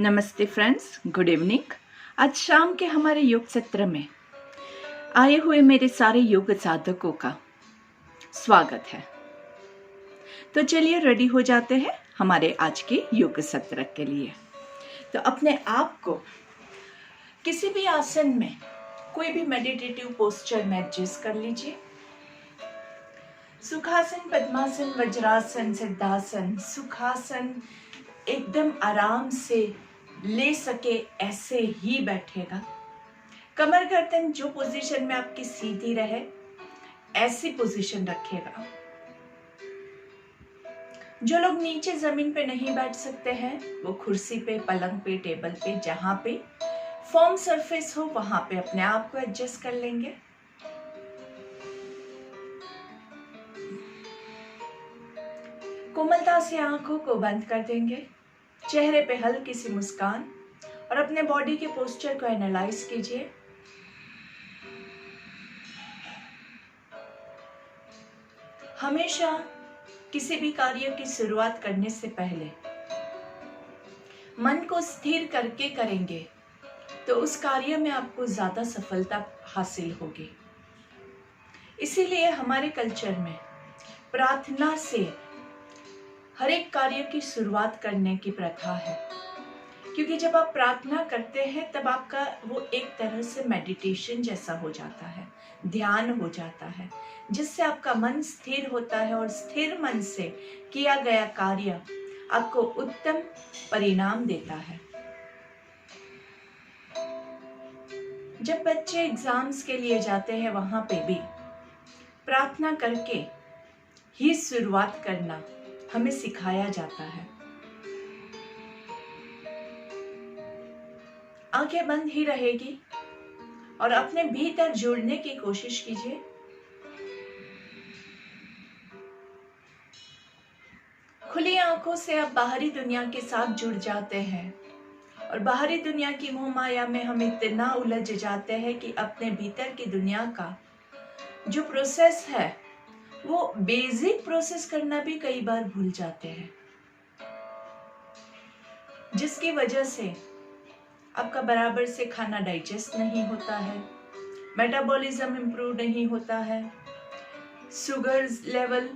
नमस्ते friends, good evening. आज शाम के हमारे योग सत्र में आए हुए मेरे सारे योग साधकों का स्वागत है। तो चलिए रेडी हो जाते हैं हमारे आज के योग सत्र के लिए। तो अपने आप को किसी भी आसन में, कोई भी मेडिटेटिव पोस्चर में एडजस्ट कर लीजिए। सुखासन, पद्मासन, वज्रासन, सिद्धासन, सुखासन एकदम आराम से ले सके ऐसे ही बैठेगा। कमर गर्दन जो पोजीशन में आपकी सीधी रहे ऐसी पोजीशन रखेगा। जो लोग नीचे जमीन पे नहीं बैठ सकते हैं वो कुर्सी पे, पलंग पे, टेबल पे, जहां पे फॉर्म सरफेस हो वहां पे अपने आप को एडजस्ट कर लेंगे। कोमलता से आंखों को बंद कर देंगे। चेहरे पे हल्की सी मुस्कान और अपने बॉडी के पोस्चर को एनालाइज कीजिए। हमेशा किसी भी कार्य की शुरुआत करने से पहले मन को स्थिर करके करेंगे तो उस कार्य में आपको ज्यादा सफलता हासिल होगी। इसीलिए हमारे कल्चर में प्रार्थना से हर एक कार्य की शुरुआत करने की प्रथा है, क्योंकि जब आप प्रार्थना करते हैं तब आपका वो एक तरह से मेडिटेशन जैसा हो जाता है, ध्यान हो जाता है, जिससे आपका मन स्थिर होता है और स्थिर मन से किया गया कार्य आपको उत्तम परिणाम देता है। जब बच्चे एग्जाम्स के लिए जाते हैं वहां पे भी प्रार्थना करके ही शुरुआत करना हमें सिखाया जाता है। आंखें बंद ही रहेगी और अपने भीतर जुड़ने की कोशिश कीजिए। खुली आंखों से आप बाहरी दुनिया के साथ जुड़ जाते हैं और बाहरी दुनिया की मोह माया में हम इतना उलझ जाते हैं कि अपने भीतर की दुनिया का जो प्रोसेस है वो बेसिक प्रोसेस करना भी कई बार भूल जाते हैं, जिसकी वजह से आपका बराबर से खाना डाइजेस्ट नहीं होता है, मेटाबॉलिज्म इंप्रूव नहीं होता है, शुगर लेवल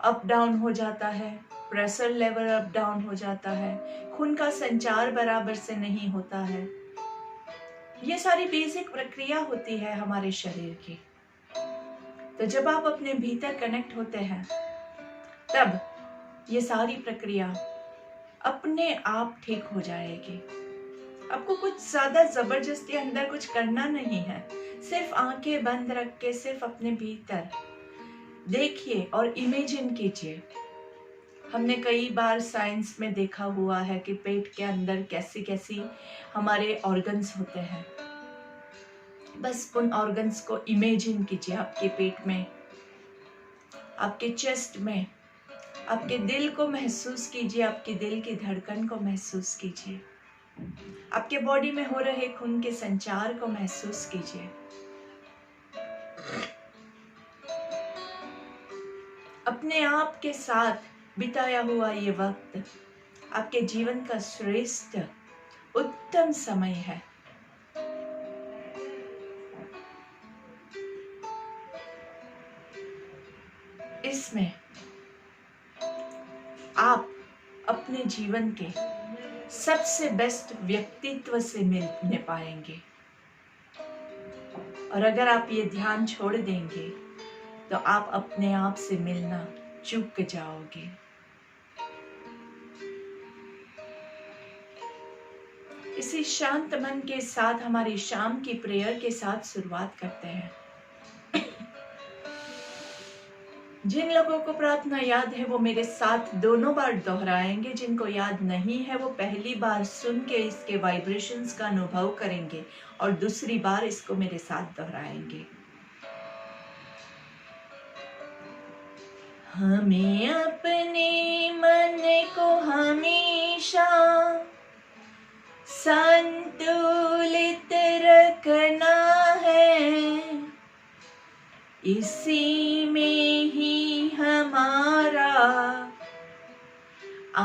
अप डाउन हो जाता है, प्रेशर लेवल अप डाउन हो जाता है, खून का संचार बराबर से नहीं होता है। ये सारी बेसिक प्रक्रिया होती है हमारे शरीर की। तो जब आप अपने भीतर कनेक्ट होते हैं तब ये सारी प्रक्रिया अपने आप ठीक हो जाएगी। आपको कुछ ज्यादा जबरदस्ती अंदर कुछ करना नहीं है, सिर्फ आंखें बंद रख के सिर्फ अपने भीतर देखिए और इमेजिन कीजिए। हमने कई बार साइंस में देखा हुआ है कि पेट के अंदर कैसी कैसी हमारे ऑर्गन्स होते हैं। बस उन ऑर्गन्स को इमेजिन कीजिए आपके पेट में, आपके चेस्ट में, आपके दिल को महसूस कीजिए, आपके दिल की धड़कन को महसूस कीजिए, आपके बॉडी में हो रहे खून के संचार को महसूस कीजिए। अपने आप के साथ बिताया हुआ ये वक्त आपके जीवन का श्रेष्ठ उत्तम समय है। इसमें आप अपने जीवन के सबसे बेस्ट व्यक्तित्व से मिलने पाएंगे। और अगर आप ये ध्यान छोड़ देंगे तो आप अपने आप से मिलना चूक जाओगे। इसी शांत मन के साथ हमारी शाम की प्रेयर के साथ शुरुआत करते हैं। जिन लोगों को प्रार्थना याद है वो मेरे साथ दोनों बार दोहराएंगे, जिनको याद नहीं है वो पहली बार सुन के इसके वाइब्रेशंस का अनुभव करेंगे और दूसरी बार इसको मेरे साथ दोहराएंगे। हमें अपने मन को हमेशा संतुलित रखना है, इसी में ही हमारा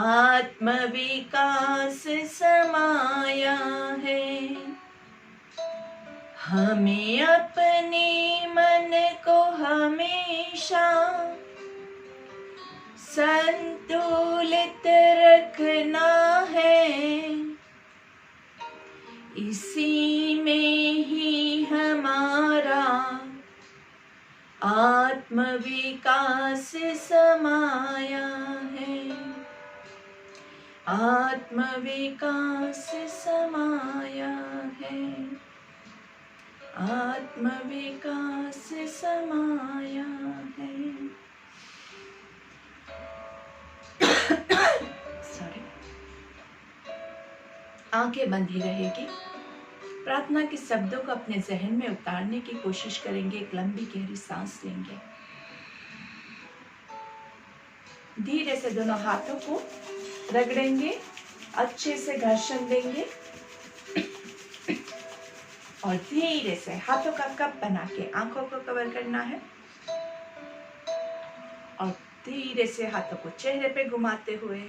आत्म विकास समाया है। हमें अपने मन को हमेशा संतुलित रखना है। इसी में ही हमारा आत्म विकास समाया है। आत्म विकास समाया है। आत्म विकास समाया है। सॉरी, आंखें बंद ही रहेगी। प्रार्थना के शब्दों को अपने जहन में उतारने की कोशिश करेंगे। एक लंबी गहरी सांस लेंगे। धीरे से दोनों हाथों को रगड़ेंगे, अच्छे से घर्षण देंगे और धीरे से हाथों का कप बना के आंखों को कवर करना है और धीरे से हाथों को चेहरे पे घुमाते हुए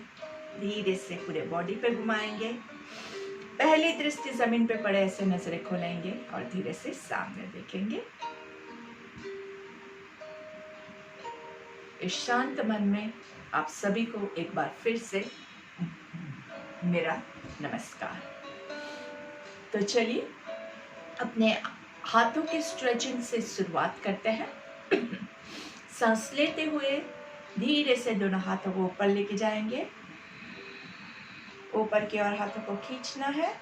धीरे से पूरे बॉडी पे घुमाएंगे। पहली दृष्टि जमीन पे पड़े ऐसे नजरें खोलेंगे और धीरे से सामने देखेंगे। इस शांत मन में आप सभी को एक बार फिर से मेरा नमस्कार। तो चलिए अपने हाथों की स्ट्रेचिंग से शुरुआत करते हैं। सांस लेते हुए धीरे से दोनों हाथों को ऊपर लेके जाएंगे। ऊपर की ओर हाथों को खींचना है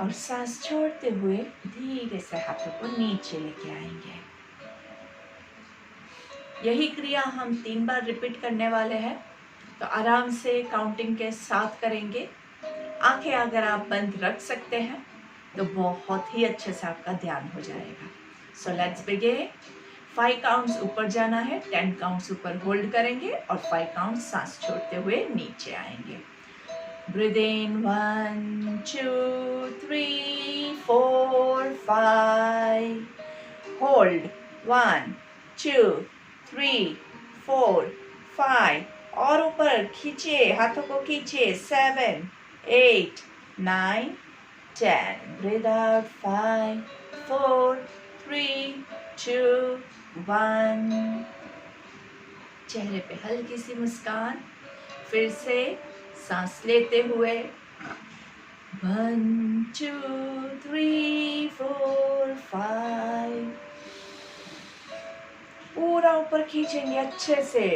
और सांस छोड़ते हुए धीरे से हाथों को नीचे लेके आएंगे। यही क्रिया हम 3 बार रिपीट करने वाले हैं, तो आराम से काउंटिंग के साथ करेंगे। आंखें अगर आप बंद रख सकते हैं तो बहुत ही अच्छे से आपका ध्यान हो जाएगा। So let's begin. 5 काउंट्स ऊपर जाना है, 10 काउंट्स ऊपर होल्ड करेंगे और 5 काउंट्स सांस छोड़ते हुए नीचे आएंगे। ब्रीथ इन 1 2 3 4 5, होल्ड 1 2 3 4 5 और ऊपर खींचे, हाथों को खींचे 7 8 9 10। Breathe out 5 4 3 2 1। चेहरे पे हल्की सी मुस्कान। फिर से सांस लेते हुए 1 2 3 4 5। पूरा ऊपर खींचेंगे अच्छे से।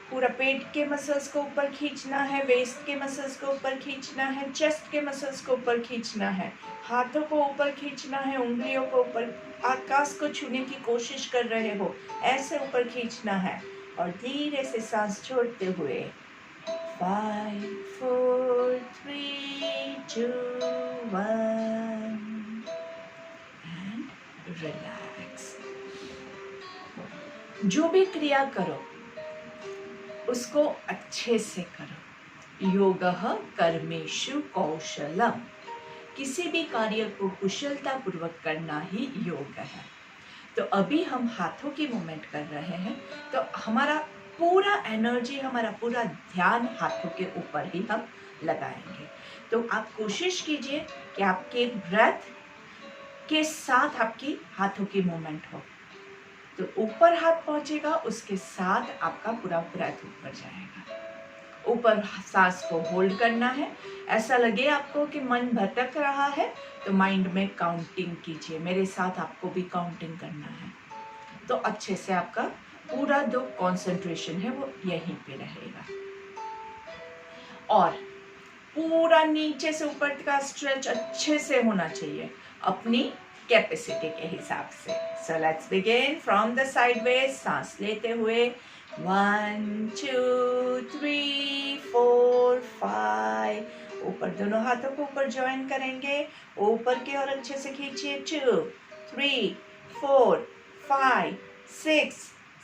पूरा पेट के मसल्स को ऊपर खींचना है, वेस्ट के मसल्स को ऊपर खींचना है, चेस्ट के मसल्स को ऊपर खींचना है, हाथों को ऊपर खींचना है, उंगलियों को ऊपर, आकाश को छूने की कोशिश कर रहे हो ऐसे ऊपर खींचना है और धीरे से सांस छोड़ते हुए 5 4 3 2 1 एंड रिलैक्स। जो भी क्रिया करो उसको अच्छे से करो। योगः कर्मेषु कौशलम। किसी भी कार्य को कुशलता पूर्वक करना ही योग है। तो अभी हम हाथों की मूवमेंट कर रहे हैं, तो हमारा पूरा एनर्जी, हमारा पूरा ध्यान हाथों के ऊपर ही हम लगाएंगे। तो आप कोशिश कीजिए कि आपके ब्रेथ के साथ आपकी हाथों की मूवमेंट हो। तो ऊपर हाथ पहुंचेगा, उसके साथ आपका पूरा ब्रेथ ऊपर जाएगा। ऊपर सांस को होल्ड करना है। ऐसा लगे आपको कि मन भटक रहा है तो माइंड में काउंटिंग कीजिए। मेरे साथ आपको भी काउंटिंग करना है, तो अच्छे से आपका पूरा जो कंसंट्रेशन है वो यहीं पे रहेगा। और पूरा नीचे से ऊपर का स्ट्रेच अच्छे से होना चाहिए अपनी कैपेसिटी के हिसाब से। So let's begin from the sideways. सांस लेते हुए 1 2 3 4 5। ऊपर दोनों हाथों को ऊपर ज्वाइन करेंगे, ऊपर की ओर अच्छे से खींचिए। 2 3 4 5 6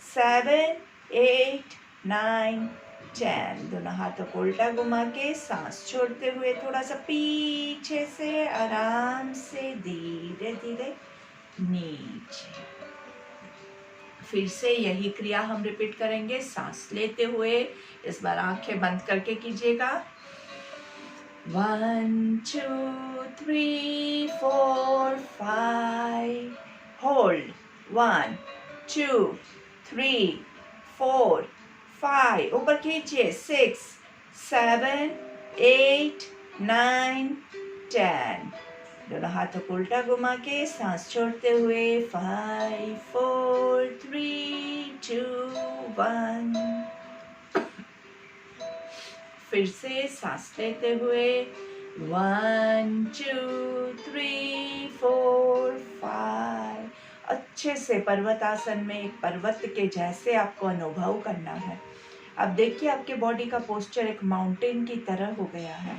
7 8 9 10। दोनों हाथों को उल्टा घुमा के सांस छोड़ते हुए थोड़ा सा पीछे से आराम से धीरे धीरे नीचे। फिर से यही क्रिया हम रिपीट करेंगे सांस लेते हुए। इस बार आंखें बंद करके कीजिएगा। 1 2 3 4 5 होल्ड 1 2 3 4 5 ऊपर खींचिए 6 7 8 9 10 दोनों हाथों को उल्टा घुमा के सांस छोड़ते हुए 5 4 3 2 1 फिर से सांस लेते हुए 1 2 3 4 5 अच्छे से पर्वतासन में एक पर्वत के जैसे आपको अनुभव करना है। अब देखिए आपके बॉडी का पोस्चर एक माउंटेन की तरह हो गया है।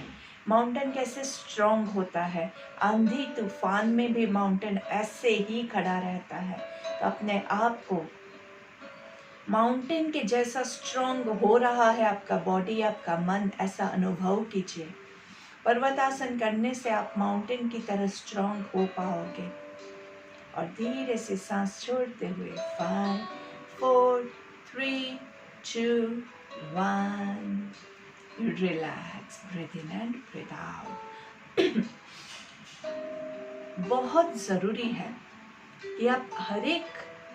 माउंटेन कैसे स्ट्रॉन्ग होता है, आंधी तूफान में भी माउंटेन ऐसे ही खड़ा रहता है। तो अपने आप को माउंटेन के जैसा स्ट्रॉन्ग हो रहा है आपका बॉडी, आपका मन, ऐसा अनुभव कीजिए। पर्वतासन करने से आप माउंटेन की तरह स्ट्रॉन्ग हो पाओगे। और धीरे से सांस छोड़ते हुए 5 4 3 2 1 relax, breathe in and breathe out. बहुत ज़रूरी है कि आप हर एक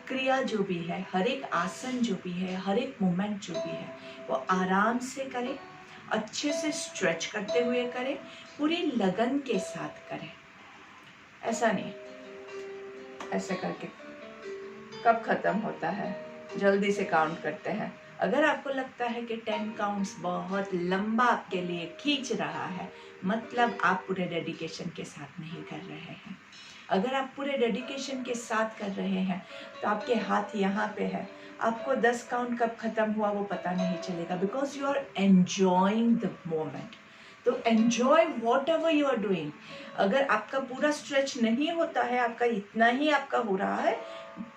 क्रिया जो भी है, हर एक आसन जो भी है, हर एक मूवमेंट जो भी है, वो आराम से करें, अच्छे से स्ट्रेच करते हुए करें, पूरी लगन के साथ करें। ऐसा नहीं ऐसे करके कब खत्म होता है, जल्दी से काउंट करते हैं। अगर आपको लगता है कि 10 काउंट्स बहुत लंबा आपके लिए खींच रहा है, मतलब आप पूरे डेडिकेशन के साथ नहीं कर रहे हैं। अगर आप पूरे डेडिकेशन के साथ कर रहे हैं तो आपके हाथ यहाँ पे है, आपको 10 काउंट कब खत्म हुआ वो पता नहीं चलेगा, because you are enjoying the moment. तो enjoy whatever you are doing. अगर आपका पूरा स्ट्रेच नहीं होता है, आपका इतना ही आपका हो रहा है,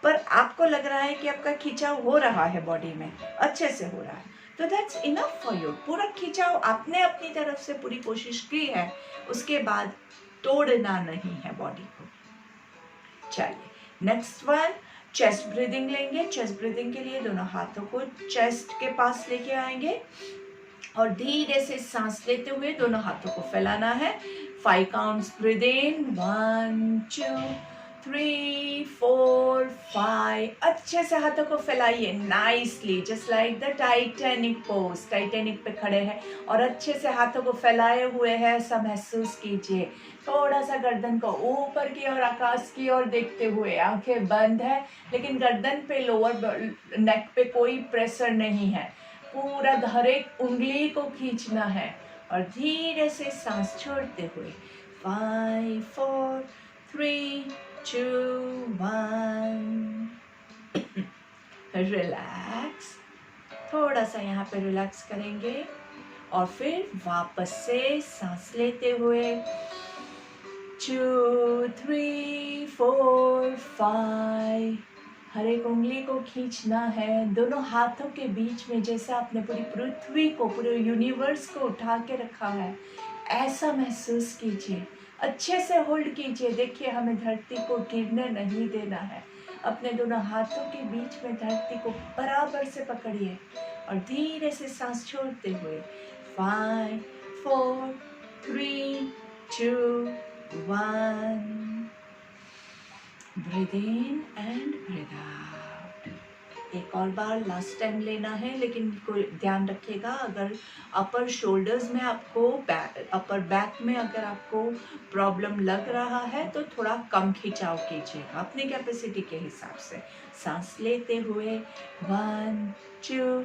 पर आपको लग रहा है कि आपका खिंचाव हो रहा है बॉडी में, अच्छे से हो रहा है, तो दैट्स इनफ फॉर यू। पूरा खिंचाव आपने अपनी तरफ से पूरी कोशिश की है, उसके बाद तोड़ना नहीं है बॉडी को। चलिए नेक्स्ट वन, चेस्ट ब्रीदिंग लेंगे। चेस्ट ब्रीदिंग के लिए दोनों हाथों को चेस्ट के पास लेके आएंगे और धीरे से सांस लेते हुए दोनों हाथों को फैलाना है। 5 काउंट्स ब्रीद इन, 1 2 3 4 5। अच्छे से हाथों को फैलाइए nicely, just like the Titanic pose. Titanic पे खड़े हैं और अच्छे से हाथों को फैलाए हुए हैं, ऐसा महसूस कीजिए। थोड़ा सा गर्दन को ऊपर की ओर, आकाश की ओर देखते हुए, आंखें बंद है लेकिन गर्दन पे, लोअर नेक पे कोई प्रेशर नहीं है। पूरा हर एक उंगली को खींचना है और धीरे से सांस छोड़ते हुए 5 4 3 2 1 रिलैक्स। थोड़ा सा यहाँ पे रिलैक्स करेंगे और फिर वापस से सांस लेते हुए 2 3 4 5। हर एक उंगली को खींचना है दोनों हाथों के बीच में, जैसे आपने पूरी पृथ्वी को, पूरे यूनिवर्स को उठा के रखा है, ऐसा महसूस कीजिए। अच्छे से होल्ड कीजिए। देखिए हमें धरती को गिरने नहीं देना है। अपने दोनों हाथों के बीच में धरती को बराबर से पकड़िए और धीरे से सांस छोड़ते हुए 5 4 3 2 1 breathe in and breathe out. एक और बार लास्ट टाइम लेना है, लेकिन कोई ध्यान रखिएगा, अगर अपर शोल्डर्स में आपको, अपर बैक में अगर आपको प्रॉब्लम लग रहा है तो थोड़ा कम खिंचाव कीजिएगा अपनी कैपेसिटी के हिसाब से। सांस लेते हुए 1 2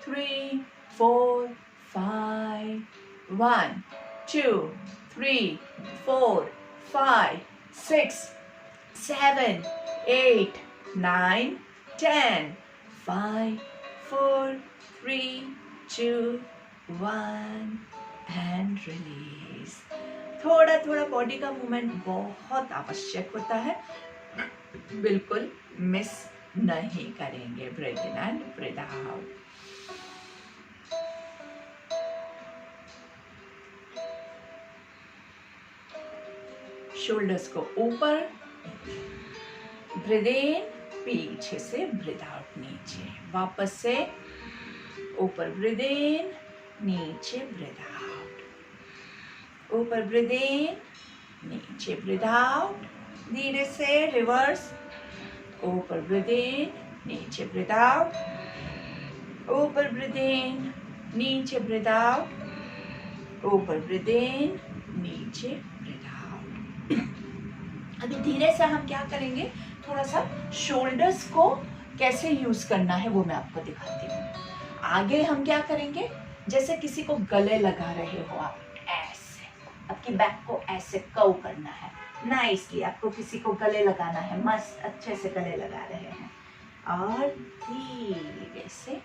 3 4 5 1 2 3 4 5 6 7 8 9 10 5 4 3 2 1 एंड रिलीज। थोड़ा थोड़ा बॉडी का मूवमेंट बहुत आवश्यक होता है, बिल्कुल मिस नहीं करेंगे। Breathe in and breathe out. Shoulders को ऊपर, ब्रीथ इन पीछे से ब्रीथ आउट नीचे, वापस से ऊपर ब्रीथ इन, नीचे ब्रीथ आउट, ऊपर ब्रीथ इन, नीचे ब्रीथ आउट, धीरे से रिवर्स, ऊपर ब्रीथ इन, नीचे ब्रीथ आउट, ऊपर ब्रीथ इन, नीचे ब्रीथ आउट, ऊपर ब्रीथ इन, नीचे ब्रीथ आउट। अभी धीरे से हम क्या करेंगे, थोड़ा सा शोल्डर्स को कैसे यूज करना है वो मैं आपको दिखाती हूँ। आगे हम क्या करेंगे, जैसे किसी को गले लगा रहे हो आप, ऐसे आपकी बैक को ऐसे कर्व करना है नाइसली, आपको किसी को गले लगाना है, मस्त अच्छे से गले लगा रहे हैं, और धीरे से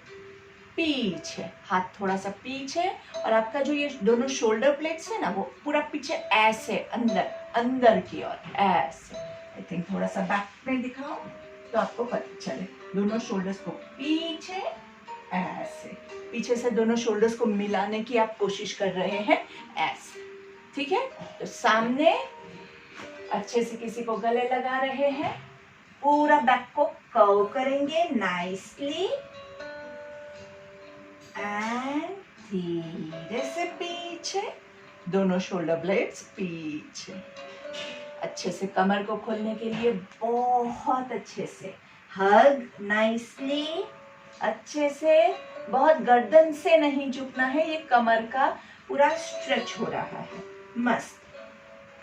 पीछे, हाथ थोड़ा सा पीछे, और आपका जो ये दोनों शोल्डर प्लेट्स है ना वो पूरा पीछे ऐसे अंदर अंदर की ओर ऐसे। आई थिंक थोड़ा सा बैक में दिखाओ तो आपको पता चले। दोनों शोल्डर्स को पीछे ऐसे, पीछे से दोनों शोल्डर्स को मिलाने की आप कोशिश कर रहे हैं ऐसे, ठीक है। तो सामने अच्छे से किसी को गले लगा रहे हैं, पूरा बैक को कर्व करेंगे नाइसली, एंड धीरे से पीछे, दोनों शोल्डर ब्लेड्स पीछे, अच्छे से कमर को खोलने के लिए बहुत अच्छे से हग नाइसली, अच्छे से, बहुत गर्दन से नहीं झुकना है, ये कमर का पूरा स्ट्रेच हो रहा है, मस्त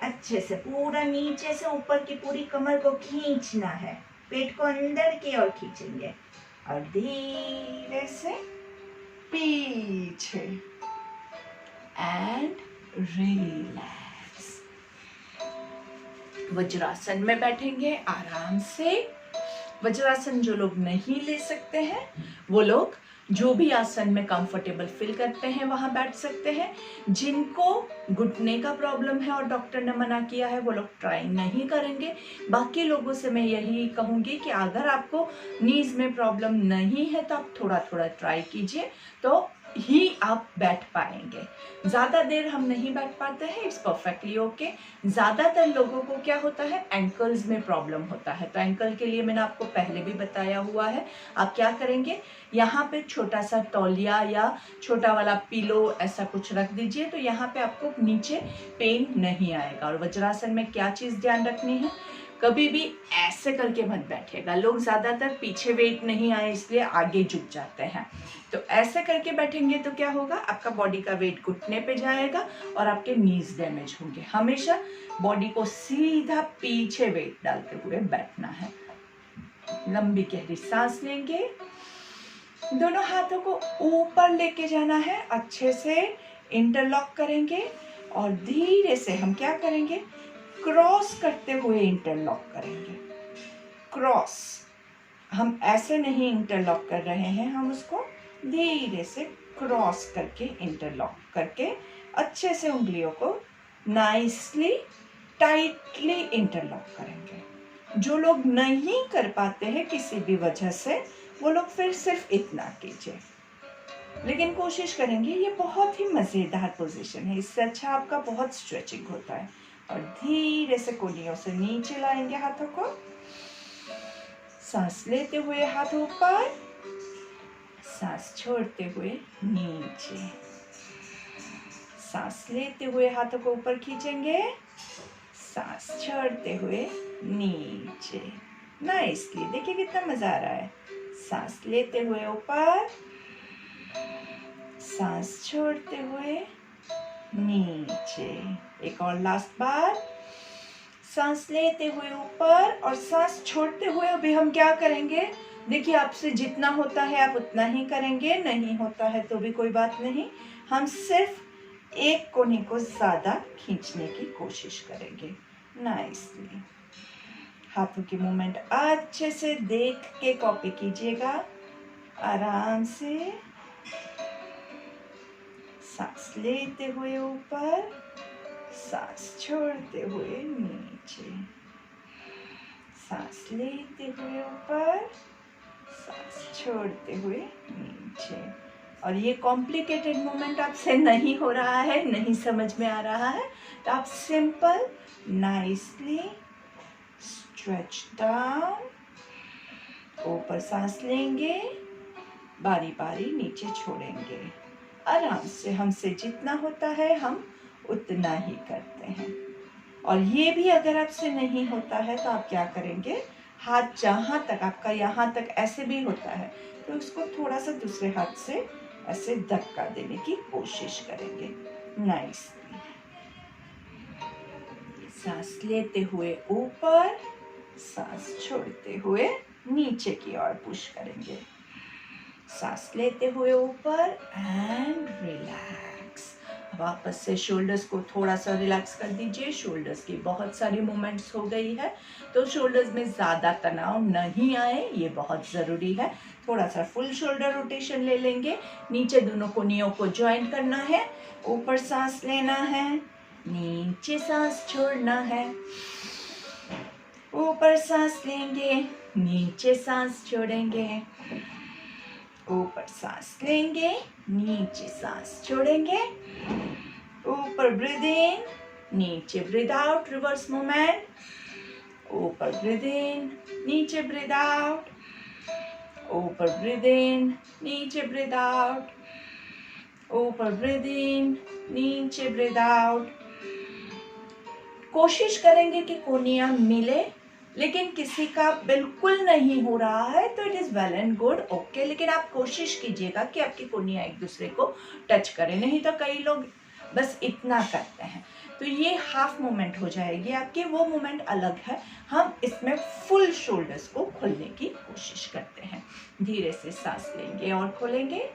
अच्छे से पूरा नीचे से ऊपर की पूरी कमर को खींचना है, पेट को अंदर की ओर खींचेंगे, और धीरे से पीछे एंड रिलैक्स। वज्रासन में बैठेंगे आराम से। वज्रासन जो लोग नहीं ले सकते हैं वो लोग जो भी आसन में कंफर्टेबल फील करते हैं वहां बैठ सकते हैं। जिनको घुटने का प्रॉब्लम है और डॉक्टर ने मना किया है वो लोग ट्राई नहीं करेंगे। बाकी लोगों से मैं यही कहूंगी कि अगर आपको नीज में प्रॉब्लम नहीं है तो आप थोड़ा थोड़ा ट्राई कीजिए तो ही आप बैठ पाएंगे। ज़्यादा देर हम नहीं बैठ पाते हैं, इट्स परफेक्टली ओके। ज़्यादातर लोगों को क्या होता है, एंकल्स में प्रॉब्लम होता है, तो एंकल के लिए मैंने आपको पहले भी बताया हुआ है। आप क्या करेंगे, यहाँ पे छोटा सा तौलिया या छोटा वाला पिलो ऐसा कुछ रख दीजिए, तो यहाँ पे आपको नीचे पेन नहीं आएगा। और वज्रासन में क्या चीज़ ध्यान रखनी है, कभी भी ऐसे करके मत बैठिएगा। लोग ज़्यादातर पीछे वेट नहीं आए इसलिए आगे झुक जाते हैं, तो ऐसे करके बैठेंगे तो क्या होगा, आपका बॉडी का वेट घुटने पे जाएगा और आपके नीज डैमेज होंगे। हमेशा बॉडी को सीधा पीछे वेट डालते हुए बैठना है। लंबी गहरी सांस लेंगे, दोनों हाथों को ऊपर लेके जाना है, अच्छे से इंटरलॉक करेंगे और धीरे से हम क्या करेंगे, क्रॉस करते हुए इंटरलॉक करेंगे। क्रॉस, हम ऐसे नहीं इंटरलॉक कर रहे हैं, हम उसको धीरे से क्रॉस करके इंटरलॉक करके अच्छे से उंगलियों को नाइसली टाइटली इंटरलॉक करेंगे। जो लोग नहीं कर पाते हैं किसी भी वजह से वो लोग फिर सिर्फ इतना कीजिए, लेकिन कोशिश करेंगे। ये बहुत ही मज़ेदार पोजीशन है, इससे अच्छा आपका बहुत स्ट्रेचिंग होता है। और धीरे से कोहनियों से नीचे लाएंगे हाथों को, सांस लेते हुए हाथ ऊपर, सांस छोड़ते हुए नीचे, सांस लेते हुए हाथों को ऊपर खींचेंगे, सांस छोड़ते हुए नीचे। नाइसली, देखिए कितना मजा आ रहा है। सांस लेते हुए ऊपर, सांस छोड़ते हुए नीचे। एक और लास्ट बार, सांस लेते हुए ऊपर और सांस छोड़ते हुए अभी हम क्या करेंगे, देखिए आपसे जितना होता है आप उतना ही करेंगे, नहीं होता है तो भी कोई बात नहीं। हम सिर्फ एक कोने को ज्यादा खींचने की कोशिश करेंगे। नाइसली, हाथों की मूवमेंट अच्छे से देख के कॉपी कीजिएगा, आराम से। सांस लेते हुए ऊपर, सांस छोड़ते हुए नीचे, सांस लेते हुए ऊपर, सांस छोड़ते हुए नीचे। और ये कॉम्प्लिकेटेड मूवमेंट आपसे नहीं हो रहा है, नहीं समझ में आ रहा है, तो आप सिंपल नाइसली स्ट्रेच डाउन ऊपर सांस लेंगे, बारी बारी नीचे छोड़ेंगे। आराम से, हमसे जितना होता है हम उतना ही करते हैं। और ये भी अगर आपसे नहीं होता है तो आप क्या करेंगे, हाथ जहां तक आपका यहाँ तक ऐसे भी होता है तो उसको थोड़ा सा दूसरे हाथ से ऐसे धक्का देने की कोशिश करेंगे। नाइसली। सांस लेते हुए ऊपर, सांस छोड़ते हुए नीचे की ओर पुश करेंगे। सांस लेते हुए ऊपर एंड रिलैक्स। वापस से शोल्डर्स को थोड़ा सा रिलैक्स कर दीजिए। शोल्डर्स की बहुत सारी मूवमेंट्स हो गई है तो शोल्डर्स में ज़्यादा तनाव नहीं आए, ये बहुत ज़रूरी है। थोड़ा सा फुल शोल्डर रोटेशन ले लेंगे। नीचे दोनों कोहनियों को ज्वाइन करना है। ऊपर सांस लेना है, नीचे सांस छोड़ना है। ऊपर सांस लेंगे, नीचे सांस छोड़ेंगे। ऊपर सांस लेंगे, नीचे सांस छोड़ेंगे। ऊपर ब्रीद इन, नीचे ब्रीद आउट, रिवर्स मूवमेंट। ऊपर ब्रीद इन, नीचे ब्रीद आउट। ऊपर ब्रीद इन, नीचे ब्रीद आउट। ऊपर ब्रीद इन, नीचे ब्रीद आउट। कोशिश करेंगे कि कोहनियां मिले, लेकिन किसी का बिल्कुल नहीं हो रहा है तो it is well and good, okay. लेकिन आप कोशिश कीजिएगा कि आपकी कोहनियां एक दूसरे को टच करें, नहीं तो कई लोग बस इतना करते हैं तो ये हाफ मूवमेंट हो जाएगी आपकी, वो मूवमेंट अलग है। हम इसमें फुल शोल्डर्स को खोलने की कोशिश करते हैं। धीरे से सांस लेंगे और खोलेंगे।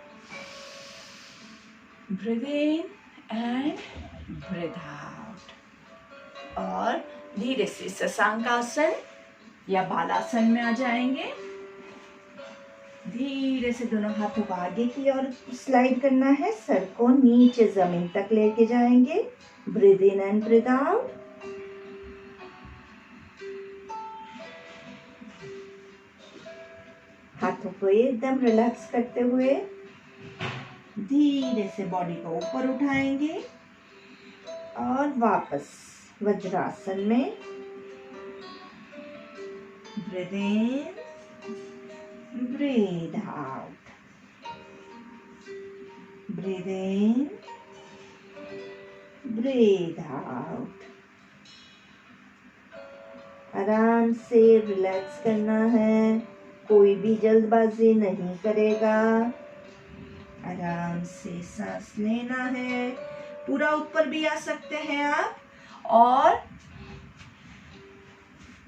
Breathe in and breathe out. और धीरे से शशांकासन या बालासन में आ जाएंगे। धीरे से दोनों हाथों को आगे की ओर स्लाइड करना है। सर को नीचे जमीन तक लेके जाएंगे। Breathe in and breathe out. हाथों को एकदम रिलैक्स करते हुए धीरे से बॉडी को ऊपर उठाएंगे और वापस वज्रासन में। Breathe in, breathe out. Breathe in, breathe out. आराम से रिलैक्स करना है, कोई भी जल्दबाजी नहीं करेगा। आराम से सांस लेना है। पूरा ऊपर भी आ सकते हैं आप, और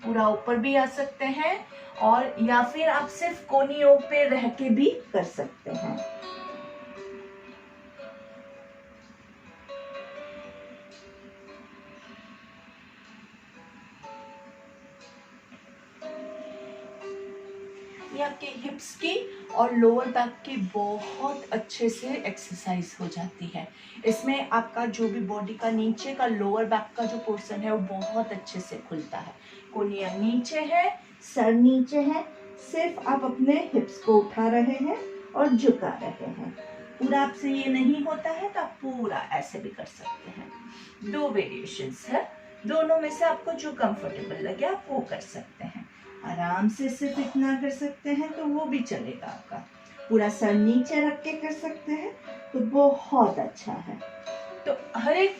पूरा ऊपर भी आ सकते हैं, और या फिर आप सिर्फ कोहनियों पे रह के भी कर सकते हैं। ये आपके हिप्स की और लोअर बैक की बहुत अच्छे से एक्सरसाइज हो जाती है। इसमें आपका जो भी बॉडी का नीचे का लोअर बैक का जो पोर्शन है वो बहुत अच्छे से खुलता है। कोहनियां नीचे है, सर नीचे है, सिर्फ आप अपने हिप्स को उठा रहे हैं और झुका रहे हैं। पूरा आपसे ये नहीं होता है तो आप पूरा ऐसे भी कर सकते हैं। 2 वेरिएशंस है, दोनों में से आपको जो कंफर्टेबल लगे आप वो कर सकते हैं। आराम से सिर्फ इतना कर सकते हैं तो वो भी चलेगा आपका। पूरा सर नीचे रख के कर सकते हैं तो बहुत अच्छा है। तो हर एक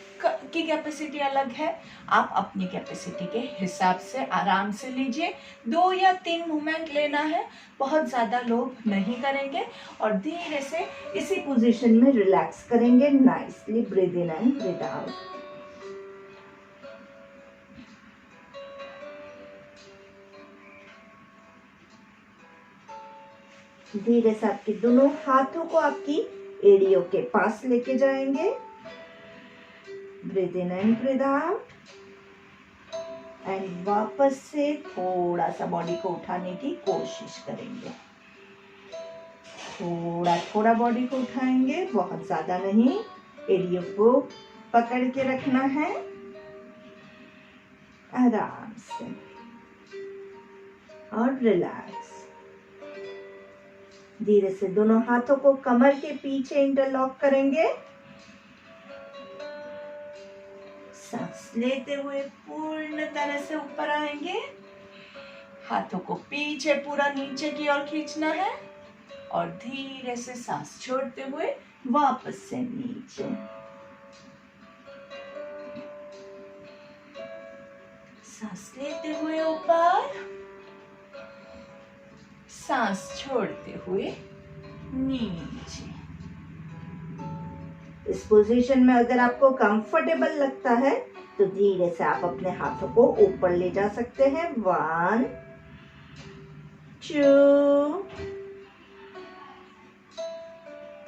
की कैपेसिटी अलग है, आप अपनी कैपेसिटी के हिसाब से आराम से लीजिए। 2 या 3 मूवमेंट लेना है, बहुत ज़्यादा लोग नहीं करेंगे, और धीरे से इसी पोजीशन में रिलैक्स करेंगे। Nicely breathe in and breathe out. धीरे से आपके दोनों हाथों को आपकी एड़ियों के पास लेके जाएंगे। Breathe in and breathe out. And वापस से थोड़ा सा बॉडी को उठाने की कोशिश करेंगे। थोड़ा थोड़ा बॉडी को उठाएंगे, बहुत ज्यादा नहीं। एड़ियों को पकड़ के रखना है आराम से, और रिलैक्स। धीरे से दोनों हाथों को कमर के पीछे इंटरलॉक करेंगे। सांस लेते हुए पूर्ण तरह से ऊपर आएंगे। हाथों को पीछे पूरा नीचे की ओर खींचना है और धीरे से सांस छोड़ते हुए वापस से नीचे। सांस लेते हुए ऊपर, सांस छोड़ते हुए नीचे। इस पोजीशन में अगर आपको कंफर्टेबल लगता है तो धीरे से आप अपने हाथों को ऊपर ले जा सकते हैं। 1 2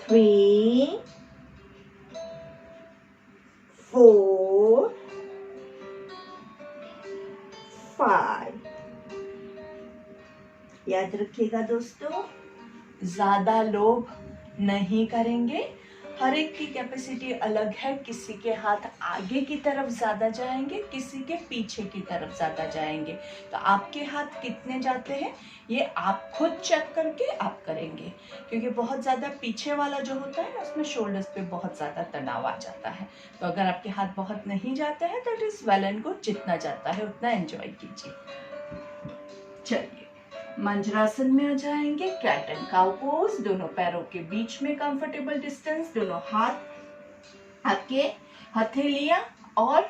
3 4 5। याद रखिएगा दोस्तों, ज्यादा लोग नहीं करेंगे। हर एक की कैपेसिटी अलग है। किसी के हाथ आगे की तरफ ज्यादा जाएंगे, किसी के पीछे की तरफ ज्यादा जाएंगे। तो आपके हाथ कितने जाते हैं ये आप खुद चेक करके आप करेंगे, क्योंकि बहुत ज्यादा पीछे वाला जो होता है उसमें शोल्डर्स पे बहुत ज्यादा तनाव आ जाता है। तो अगर आपके हाथ बहुत नहीं जाते हैं तो it is well and good, जितना जाता है उतना एंजॉय कीजिए। चलिए मंजरासन में आ जाएंगे। कैट एंड काउ पोज, दोनों पैरों के बीच में कंफर्टेबल डिस्टेंस, दोनों हाथ आपके हथेलियां और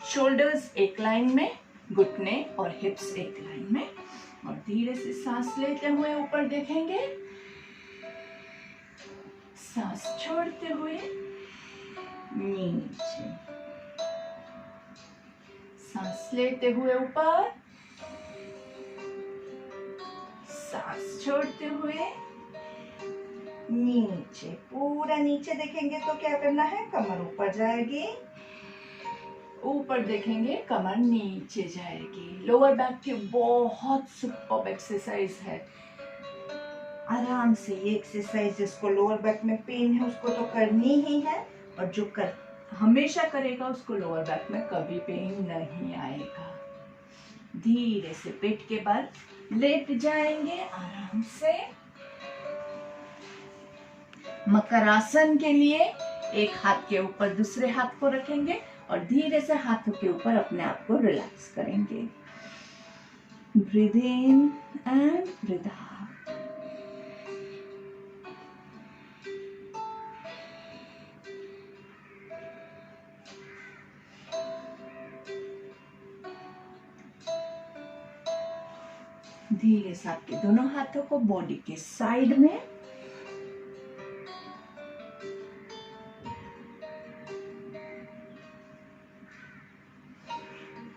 शोल्डर्स एक लाइन में, घुटने और हिप्स एक लाइन में। और धीरे से सांस लेते हुए ऊपर देखेंगे, सांस छोड़ते हुए नीचे। सांस लेते हुए ऊपर, सांस छोड़ते हुए नीचे। पूरा नीचे देखेंगे तो क्या करना है, कमर ऊपर जाएगी। ऊपर देखेंगे कमर नीचे जाएगी। लोअर बैक की बहुत सुपर्ब एक्सरसाइज है। आराम से ये एक्सरसाइज, जिसको लोअर बैक में पेन है उसको तो करनी ही है, और जो हमेशा करेगा उसको लोअर बैक में कभी पेन नहीं आएगा। धीरे से पेट के बल लेट जाएंगे आराम से। मकरासन के लिए एक हाथ के ऊपर दूसरे हाथ को रखेंगे और धीरे से हाथों के ऊपर अपने आप को रिलैक्स करेंगे। Breathe in and breathe out. धीरे से आपके दोनों हाथों को बॉडी के साइड में,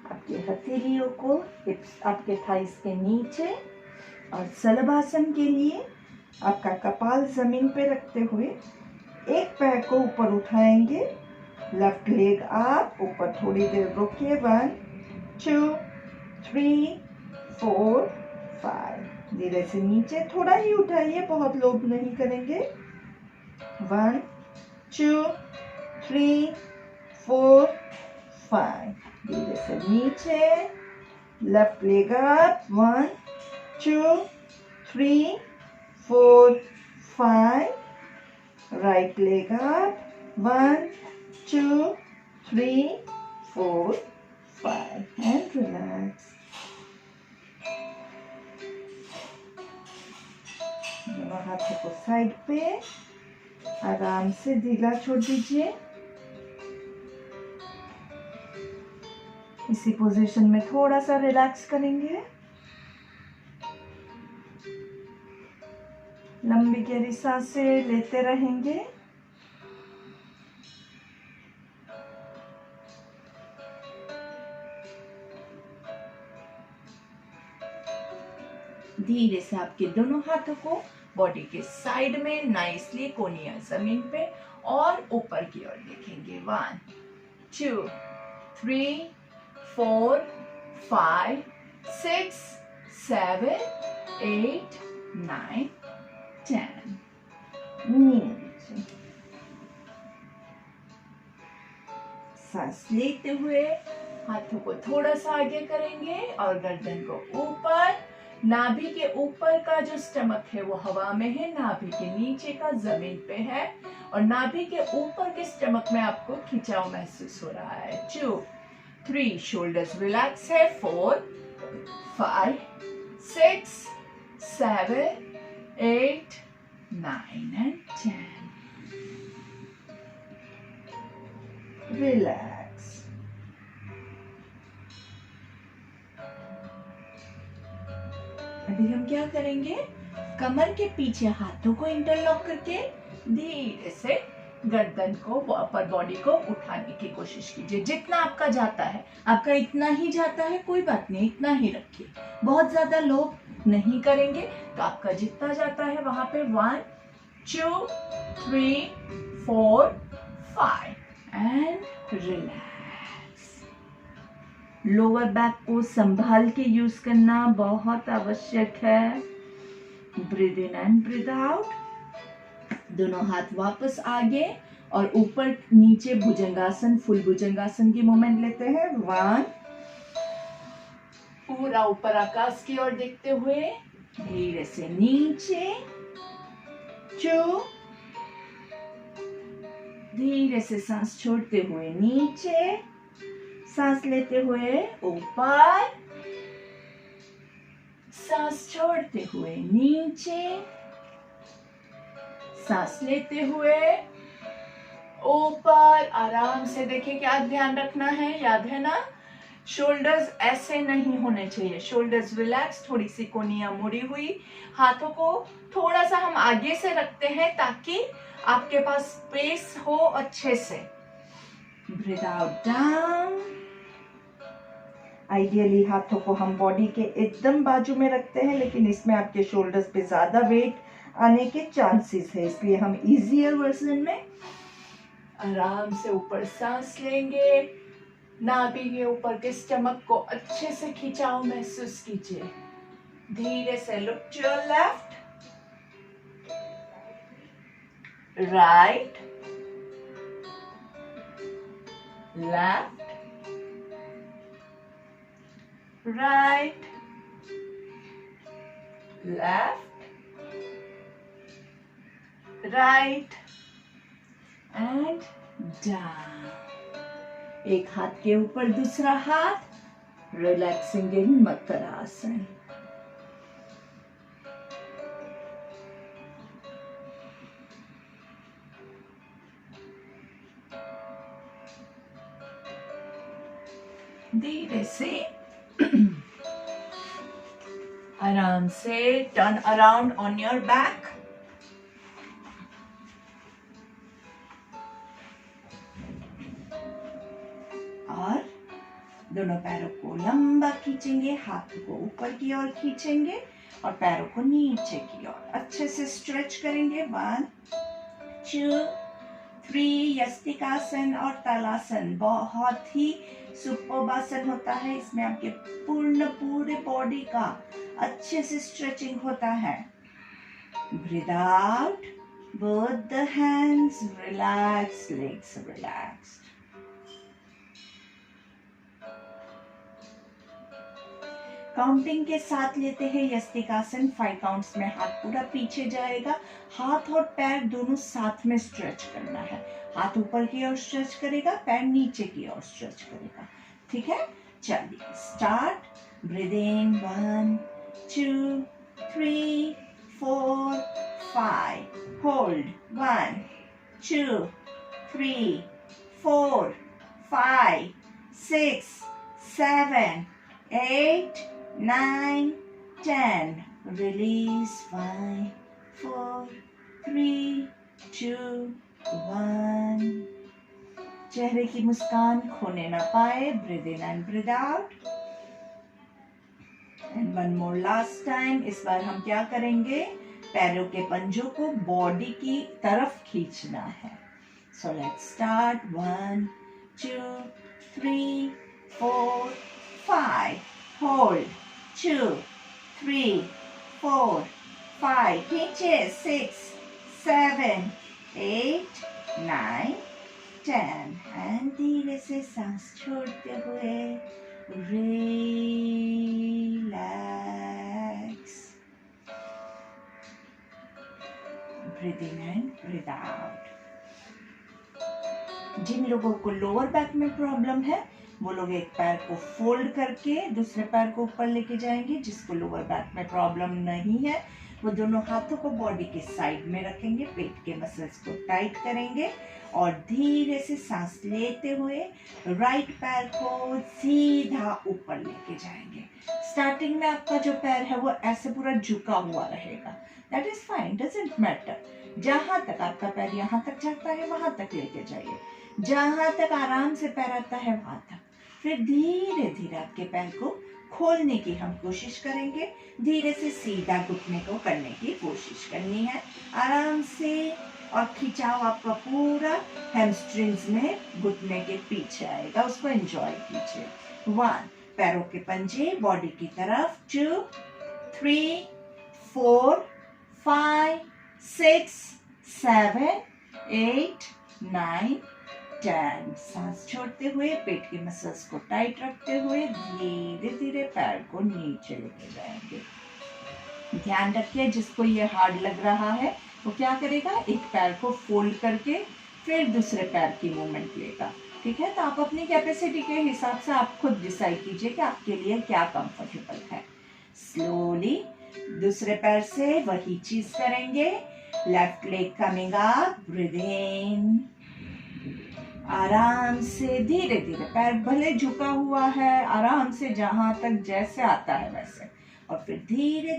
आपके हथेलियों को हिप्स आपके थाइस के नीचे, और सलभासन के लिए आपका कपाल जमीन पे रखते हुए एक पैर को ऊपर उठाएंगे। लेफ्ट लेग आप ऊपर थोड़ी देर रोकिए। 1 2 3 4 5। धीरे से नीचे थोड़ा ही उठाइए, बहुत लोड नहीं करेंगे। 1 2 3 4 5। धीरे से नीचे, left leg up. 1 2 3 4 5। Right leg up. 1 2 3 4 5 and relax. दोनों हाथों को साइड पे आराम से ढीला छोड़ दीजिए। इसी पोजीशन में थोड़ा सा रिलैक्स करेंगे। लंबी गहरी सांसें लेते रहेंगे। धीरे से आपके दोनों हाथों को बॉडी के साइड में नाइसली कोनिया जमीन पे और ऊपर की ओर देखेंगे। 1 2 3 4 5 6 7 8 9 10। नीचे सांस लेते हुए हाथों को थोड़ा सा आगे करेंगे और गर्दन को ऊपर। नाभि के ऊपर का जो स्टमक है वो हवा में है, नाभि के नीचे का जमीन पे है, और नाभि के ऊपर के स्टमक में आपको खिंचाव महसूस हो रहा है। 2 3 शोल्डर्स रिलैक्स है। 4 5 6, 7, 8, 9 and 10. रिलैक्स। अभी हम क्या करेंगे, कमर के पीछे हाथों को इंटरलॉक करके धीरे से गर्दन को, अपर बॉडी को उठाने की कोशिश कीजिए। जितना आपका जाता है, आपका इतना ही जाता है, कोई बात नहीं, इतना ही रखिए। बहुत ज्यादा लोग नहीं करेंगे, तो आपका जितना जाता है वहां पे 1, 2, 3, 4, 5 एंड रिलैक्स। लोअर बैक को संभाल के यूज करना बहुत आवश्यक है। Breathe in and breathe out. दोनों हाथ वापस आगे और ऊपर नीचे भुजंगासन, फुल भुजंगासन की मूवमेंट लेते हैं। 1, पूरा ऊपर आकाश की ओर देखते हुए धीरे से नीचे। 2, धीरे से सांस छोड़ते हुए नीचे, सांस लेते हुए ऊपर, सांस छोड़ते हुए नीचे, सांस लेते हुए ऊपर। आराम से देखिए, क्या ध्यान रखना है, याद है ना, शोल्डर्स ऐसे नहीं होने चाहिए, शोल्डर्स रिलैक्स, थोड़ी सी कोनियां मुड़ी हुई। हाथों को थोड़ा सा हम आगे से रखते हैं ताकि आपके पास स्पेस हो अच्छे से। Breathe out down. आइडियली हाथों को हम बॉडी के एकदम बाजू में रखते हैं, लेकिन इसमें आपके शोल्डर्स पे ज्यादा वेट आने के चांसेस है, इसलिए हम इजियर वर्जन में आराम से ऊपर सांस लेंगे। नाभि के ऊपर के स्टमक को अच्छे से खिंचाव महसूस कीजिए। धीरे से look to your left, right, left, right, left, right and down. एक हाथ के ऊपर दूसरा हाथ, रिलैक्सिंग इन मकरासन। धीरे से आराम से turn around on your back. और दोनों पैरों को लंबा खींचेंगे, हाथ को ऊपर की ओर खींचेंगे और पैरों को नीचे की ओर अच्छे से स्ट्रेच करेंगे। 1, 2, 3। यस्तिकासन और तालासन बहुत ही सुपर्ब आसन होता है, इसमें आपके पूरे बॉडी का अच्छे से स्ट्रेचिंग होता है। Breathe out, both the hands relax, legs relaxed. Counting के साथ लेते हैं यस्तिकासन। 5 काउंट्स में हाथ पूरा पीछे जाएगा, हाथ और पैर दोनों साथ में स्ट्रेच करना है। हाथ ऊपर की ओर स्ट्रेच करेगा, पैर नीचे की ओर स्ट्रेच करेगा। ठीक है, चलिए स्टार्ट। ब्रीथ इन 1, 2, 3, 4, 5। होल्ड 1, 2, 3, 4, 5, 6, 7, 8, 9, 10. Release 5, 4, 3, 2, 1. चेहरे की मुस्कान खोने ना पाए। Breathe in and breathe out. And one more last time. इस बार हम क्या करेंगे, पैरों के पंजों को बॉडी की तरफ खींचना है। So let's start. 1, 2, 3, 4, 5. होल्ड 2, 3, 4, 5. खींचे 6, 7, 8, 9, 10. एंड धीरे से सांस छोड़ते हुए relax. Breathe in and breathe out. जिन लोगों को लोअर बैक में प्रॉब्लम है, वो लोग एक पैर को फोल्ड करके दूसरे पैर को ऊपर लेके जाएंगे। जिसको लोअर बैक में प्रॉब्लम नहीं है वो दोनों हाथों को बॉडी के साइड में रखेंगे, पेट के मसल्स को टाइट करेंगे और धीरे से सांस लेते हुए राइट पैर को सीधा ऊपर लेके जाएंगे। स्टार्टिंग में आपका जो पैर है वो ऐसे पूरा झुका हुआ रहेगा, that is fine, doesn't matter. जहां तक आपका पैर यहां तक जाता है वहां तक लेके जाइए, जहां तक आराम से पैर आता है वहां तक। फिर धीरे धीरे आपके पैर को खोलने की हम कोशिश करेंगे, धीरे से सीधा घुटने को करने की कोशिश करनी है आराम से। और खिंचाव आपका पूरा हैमस्ट्रिंग्स में घुटने के पीछे आएगा, उसको एंजॉय कीजिए। 1, पैरों के पंजे बॉडी की तरफ, 2, 3, 4, 5, 6, 7, 8, 9, 10। सांस छोड़ते हुए पेट के मसल्स को टाइट रखते हुए धीरे धीरे पैर को नीचे लेके जाएंगे। ध्यान रखिए जिसको ये हार्ड लग रहा है वो क्या करेगा, एक पैर को फोल्ड करके फिर दूसरे पैर की मूवमेंट लेगा। ठीक है, तो आप अपनी कैपेसिटी के हिसाब से आप खुद डिसाइड कीजिए कि आपके लिए क्या कंफर्टेबल है। स्लोली दूसरे पैर से वही चीज करेंगे। Left leg coming up, breathe in, आराम से धीरे धीरे पैर भले झुका हुआ है, आराम से जहां तक जैसे आता है वैसे, और फिर धीरे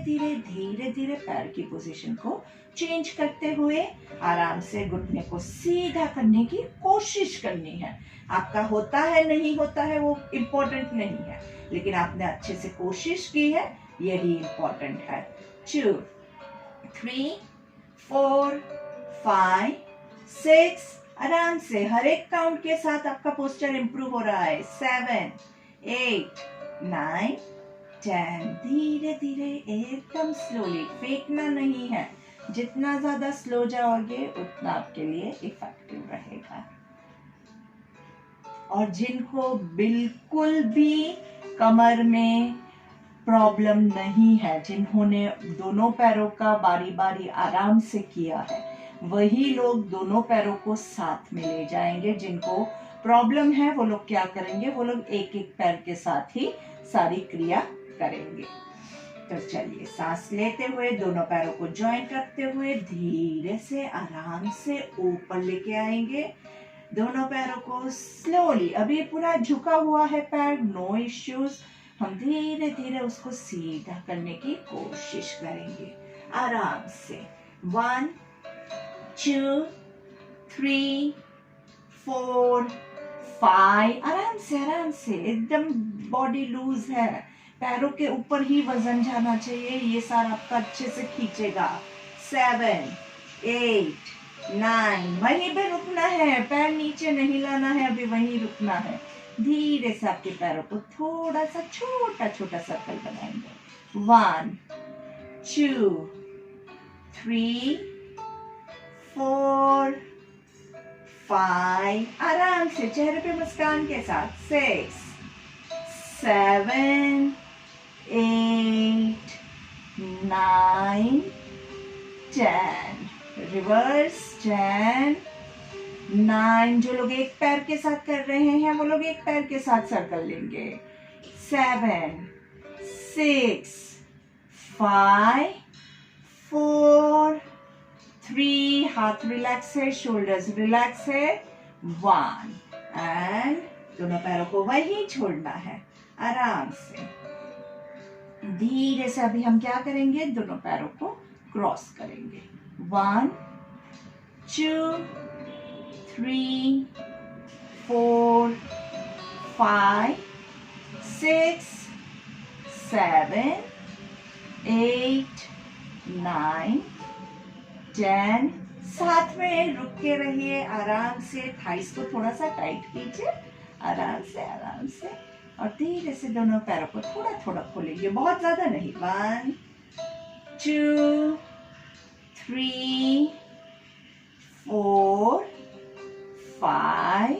धीरे पैर की पोजीशन को चेंज करते हुए आराम से घुटने को सीधा करने की कोशिश करनी है। आपका होता है नहीं होता है वो इम्पोर्टेंट नहीं है, लेकिन आपने अच्छे से कोशिश की है, यही इम्पोर्टेंट है। 2, 3, 4, 5, 6, आराम से हर एक काउंट के साथ आपका पोस्चर इंप्रूव हो रहा है। 7, 8, 9, 10। धीरे धीरे एकदम स्लोली, फेंकना नहीं है। जितना ज्यादा स्लो जाओगे उतना आपके लिए इफेक्टिव रहेगा। और जिनको बिल्कुल भी कमर में प्रॉब्लम नहीं है, जिन्होंने दोनों पैरों का बारी बारी आराम से किया है, वही लोग दोनों पैरों को साथ में ले जाएंगे। जिनको प्रॉब्लम है वो लोग क्या करेंगे, वो लोग एक एक पैर के साथ ही सारी क्रिया करेंगे। तो चलिए सांस लेते हुए दोनों पैरों को जॉइंट रखते हुए धीरे से आराम से ऊपर लेके आएंगे। दोनों पैरों को स्लोली, अभी पूरा झुका हुआ है पैर, नो इश्यूज, हम धीरे धीरे उसको सीधा करने की कोशिश करेंगे आराम से। 1, 2, 3, 4, 5। आराम से एकदम बॉडी लूज है, पैरों के ऊपर ही वजन जाना चाहिए, ये सारा आपका अच्छे से खींचेगा। 7, 8, 9, वहीं पे रुकना है, पैर नीचे नहीं लाना है, अभी वहीं रुकना है। धीरे से आपके पैरों को थोड़ा सा छोटा छोटा सर्कल बनाएंगे। 1, 2, 3, 4, 5। आराम से चेहरे पे मुस्कान के साथ। 6, 7, 8, 9, 10। रिवर्स 10, 9। जो लोग एक पैर के साथ कर रहे हैं वो लोग एक पैर के साथ सर्कल लेंगे। 7, 6, 5, 4, 3। हाथ रिलैक्स है, शोल्डर्स रिलैक्स है। 1 एंड दोनों पैरों को वही छोड़ना है आराम से। धीरे से अभी हम क्या करेंगे, दोनों पैरों को क्रॉस करेंगे। 1, 2, 3, 4, 5, 6, 7, 8, 9, 10। साथ में रुक के रहिए आराम से, थाइस को थोड़ा सा टाइट कीजिए आराम से और धीरे से दोनों पैरों को थोड़ा थोड़ा खोलेंगे, बहुत ज्यादा नहीं। 1, 2, 3, 4, 5,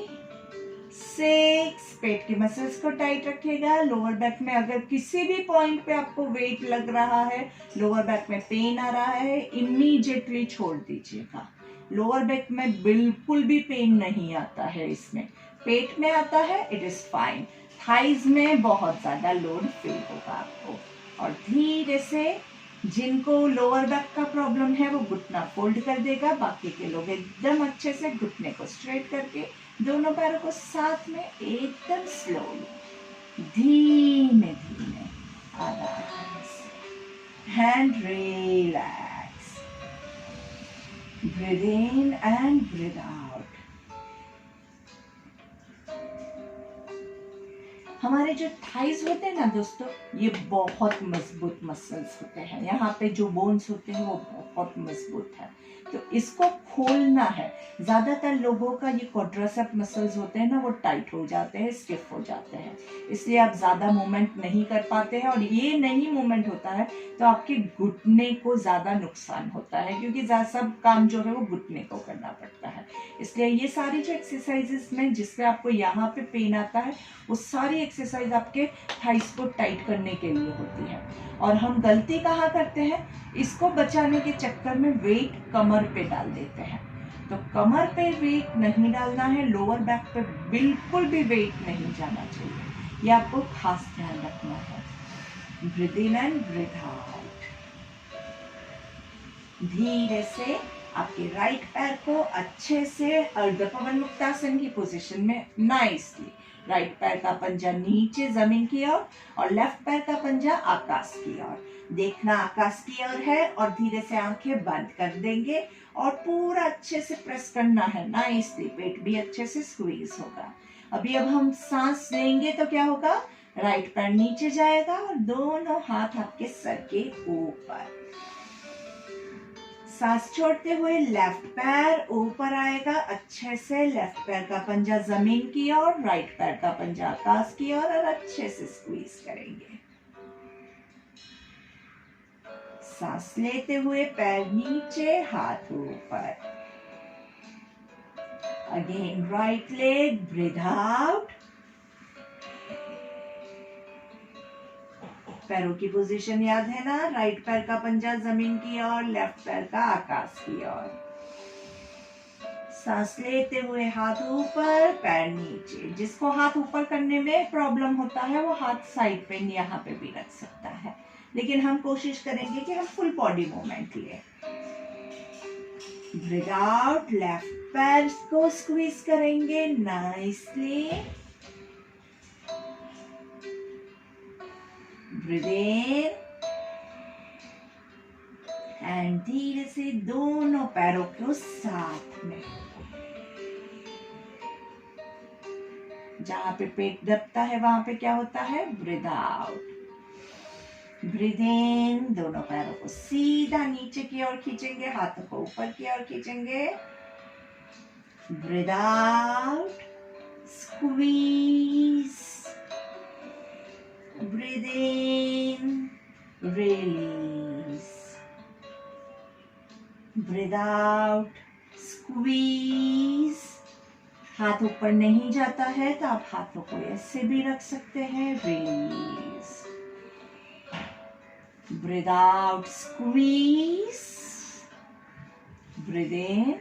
6। पेट के मसल्स को टाइट रखिएगा। लोअर बैक में अगर किसी भी पॉइंट पे आपको वेट लग रहा है, लोअर बैक में पेन आ रहा है, इमीडिएटली छोड़ दीजिएगा। लोअर बैक में बिल्कुल भी पेन नहीं आता है इसमें, पेट में आता है इट इज फाइन, थाइज में बहुत ज्यादा लोड फील होगा आपको। और धीरे से जिनको लोअर बैक का प्रॉब्लम है वो घुटना फोल्ड कर देगा, बाकी के लोग एकदम अच्छे से घुटने को स्ट्रेट करके दोनों पैरों को साथ में एकदम स्लोली धीमे धीमे आराम से hand relax, breathe in and breathe out. हमारे जो थाइज होते हैं ना दोस्तों, ये बहुत मजबूत मसल्स होते हैं, यहाँ पे जो बोन्स होते हैं वो बहुत मजबूत है, तो इसको खोलना है। ज्यादातर लोगों का ये क्वाड्रिसेप मसल्स होते हैं ना वो टाइट हो जाते हैं, स्टिफ हो जाते हैं, इसलिए आप ज्यादा मूवमेंट नहीं कर पाते हैं, और ये नहीं मूवमेंट होता है तो आपके घुटने को ज्यादा नुकसान होता है, क्योंकि सब काम जो है वो घुटने को करना पड़ता है। इसलिए ये सारी जो एक्सरसाइजेस में जिससे आपको यहाँ पे पेन आता है वो सारी एक्सरसाइज आपके थाइस को टाइट करने के लिए होती है। और हम गलती कहाँ करते हैं, इसको बचाने के चक्कर में वेट कमर पे डाल देते हैं, तो कमर पे वेट नहीं डालना है, लोअर बैक पे बिल्कुल भी वेट नहीं जाना चाहिए, ये आपको खास ध्यान रखना है। Breathe in and breathe out. धीरे से आपके राइट पैर को अच्छे से अर्ध पवन मुक्तासन की पोजीशन में नाइसली, राइट पैर का पंजा नीचे जमीन की ओर और लेफ्ट पैर का पंजा आकाश की ओर, देखना आकाश की ओर है, और धीरे से आंखें बंद कर देंगे और पूरा अच्छे से प्रेस करना है नाइसली, पेट भी अच्छे से स्क्वीज होगा। अभी अब हम सांस लेंगे तो क्या होगा, राइट पैर नीचे जाएगा और दोनों हाथ आपके सर के ऊपर, सांस छोड़ते हुए लेफ्ट पैर ऊपर आएगा अच्छे से, लेफ्ट पैर का पंजा जमीन की ओर, राइट पैर का पंजा आकाश की ओर, और अच्छे से स्क्वीज करेंगे। सांस लेते हुए पैर नीचे हाथ ऊपर, again right leg, breathe out, पैरों की पोजीशन याद है ना, राइट पैर का पंजा जमीन की ओर, लेफ्ट पैर का आकाश की ओर, सांस लेते हुए हाथ ऊपर पैर नीचे। जिसको हाथ ऊपर करने में प्रॉब्लम होता है वो हाथ साइड पे यहाँ पे भी रख सकता है, लेकिन हम कोशिश करेंगे कि हम फुल बॉडी मूवमेंट लें। ब्रीथ आउट, लेफ्ट पैर को स्क्वीज करेंगे नाइसली, ब्रीथ इन एंड धीरे से दोनों पैरों को साथ में, जहां पे पेट दबता है वहां पे क्या होता है, ब्रीथ आउट, ब्रीथ इन, दोनों पैरों को सीधा नीचे की ओर खींचेंगे, हाथों को ऊपर की ओर खींचेंगे, breathe out, squeeze, breathe in, release, breathe out, squeeze। हाथ ऊपर नहीं जाता है तो आप हाथों को ऐसे भी रख सकते हैं, release, breathe out, squeeze, breathe in,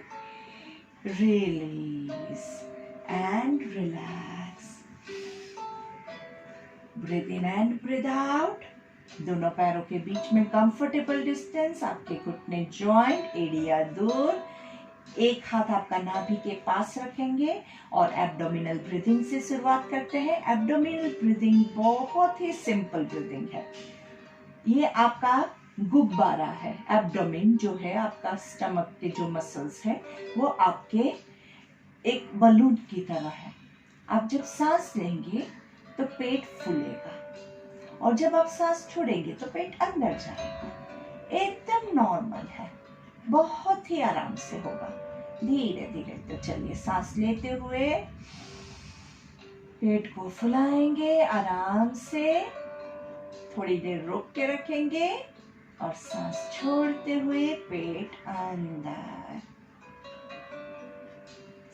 release and relax, breathe in and breathe out. दोनों पैरों के बीच में कंफर्टेबल डिस्टेंस, आपके घुटने जॉइंट, एड़िया दूर, एक हाथ आपका नाभि के पास रखेंगे और एब्डोमिनल ब्रीदिंग से शुरुआत करते हैं। एब्डोमिनल ब्रीदिंग बहुत ही सिंपल ब्रीदिंग है, ये आपका गुब्बारा है। एब्डोमिन जो है आपका स्टमक के जो मसल्स है वो आपके एक बलून की तरह है। आप जब सांस लेंगे तो पेट फूलेगा और जब आप सांस छोड़ेंगे तो पेट अंदर जाएगा, एकदम नॉर्मल है, बहुत ही आराम से होगा, धीरे धीरे। तो चलिए सांस लेते हुए पेट को फुलाएंगे आराम से, थोड़ी देर रोक के रखेंगे और सांस छोड़ते हुए पेट अंदर,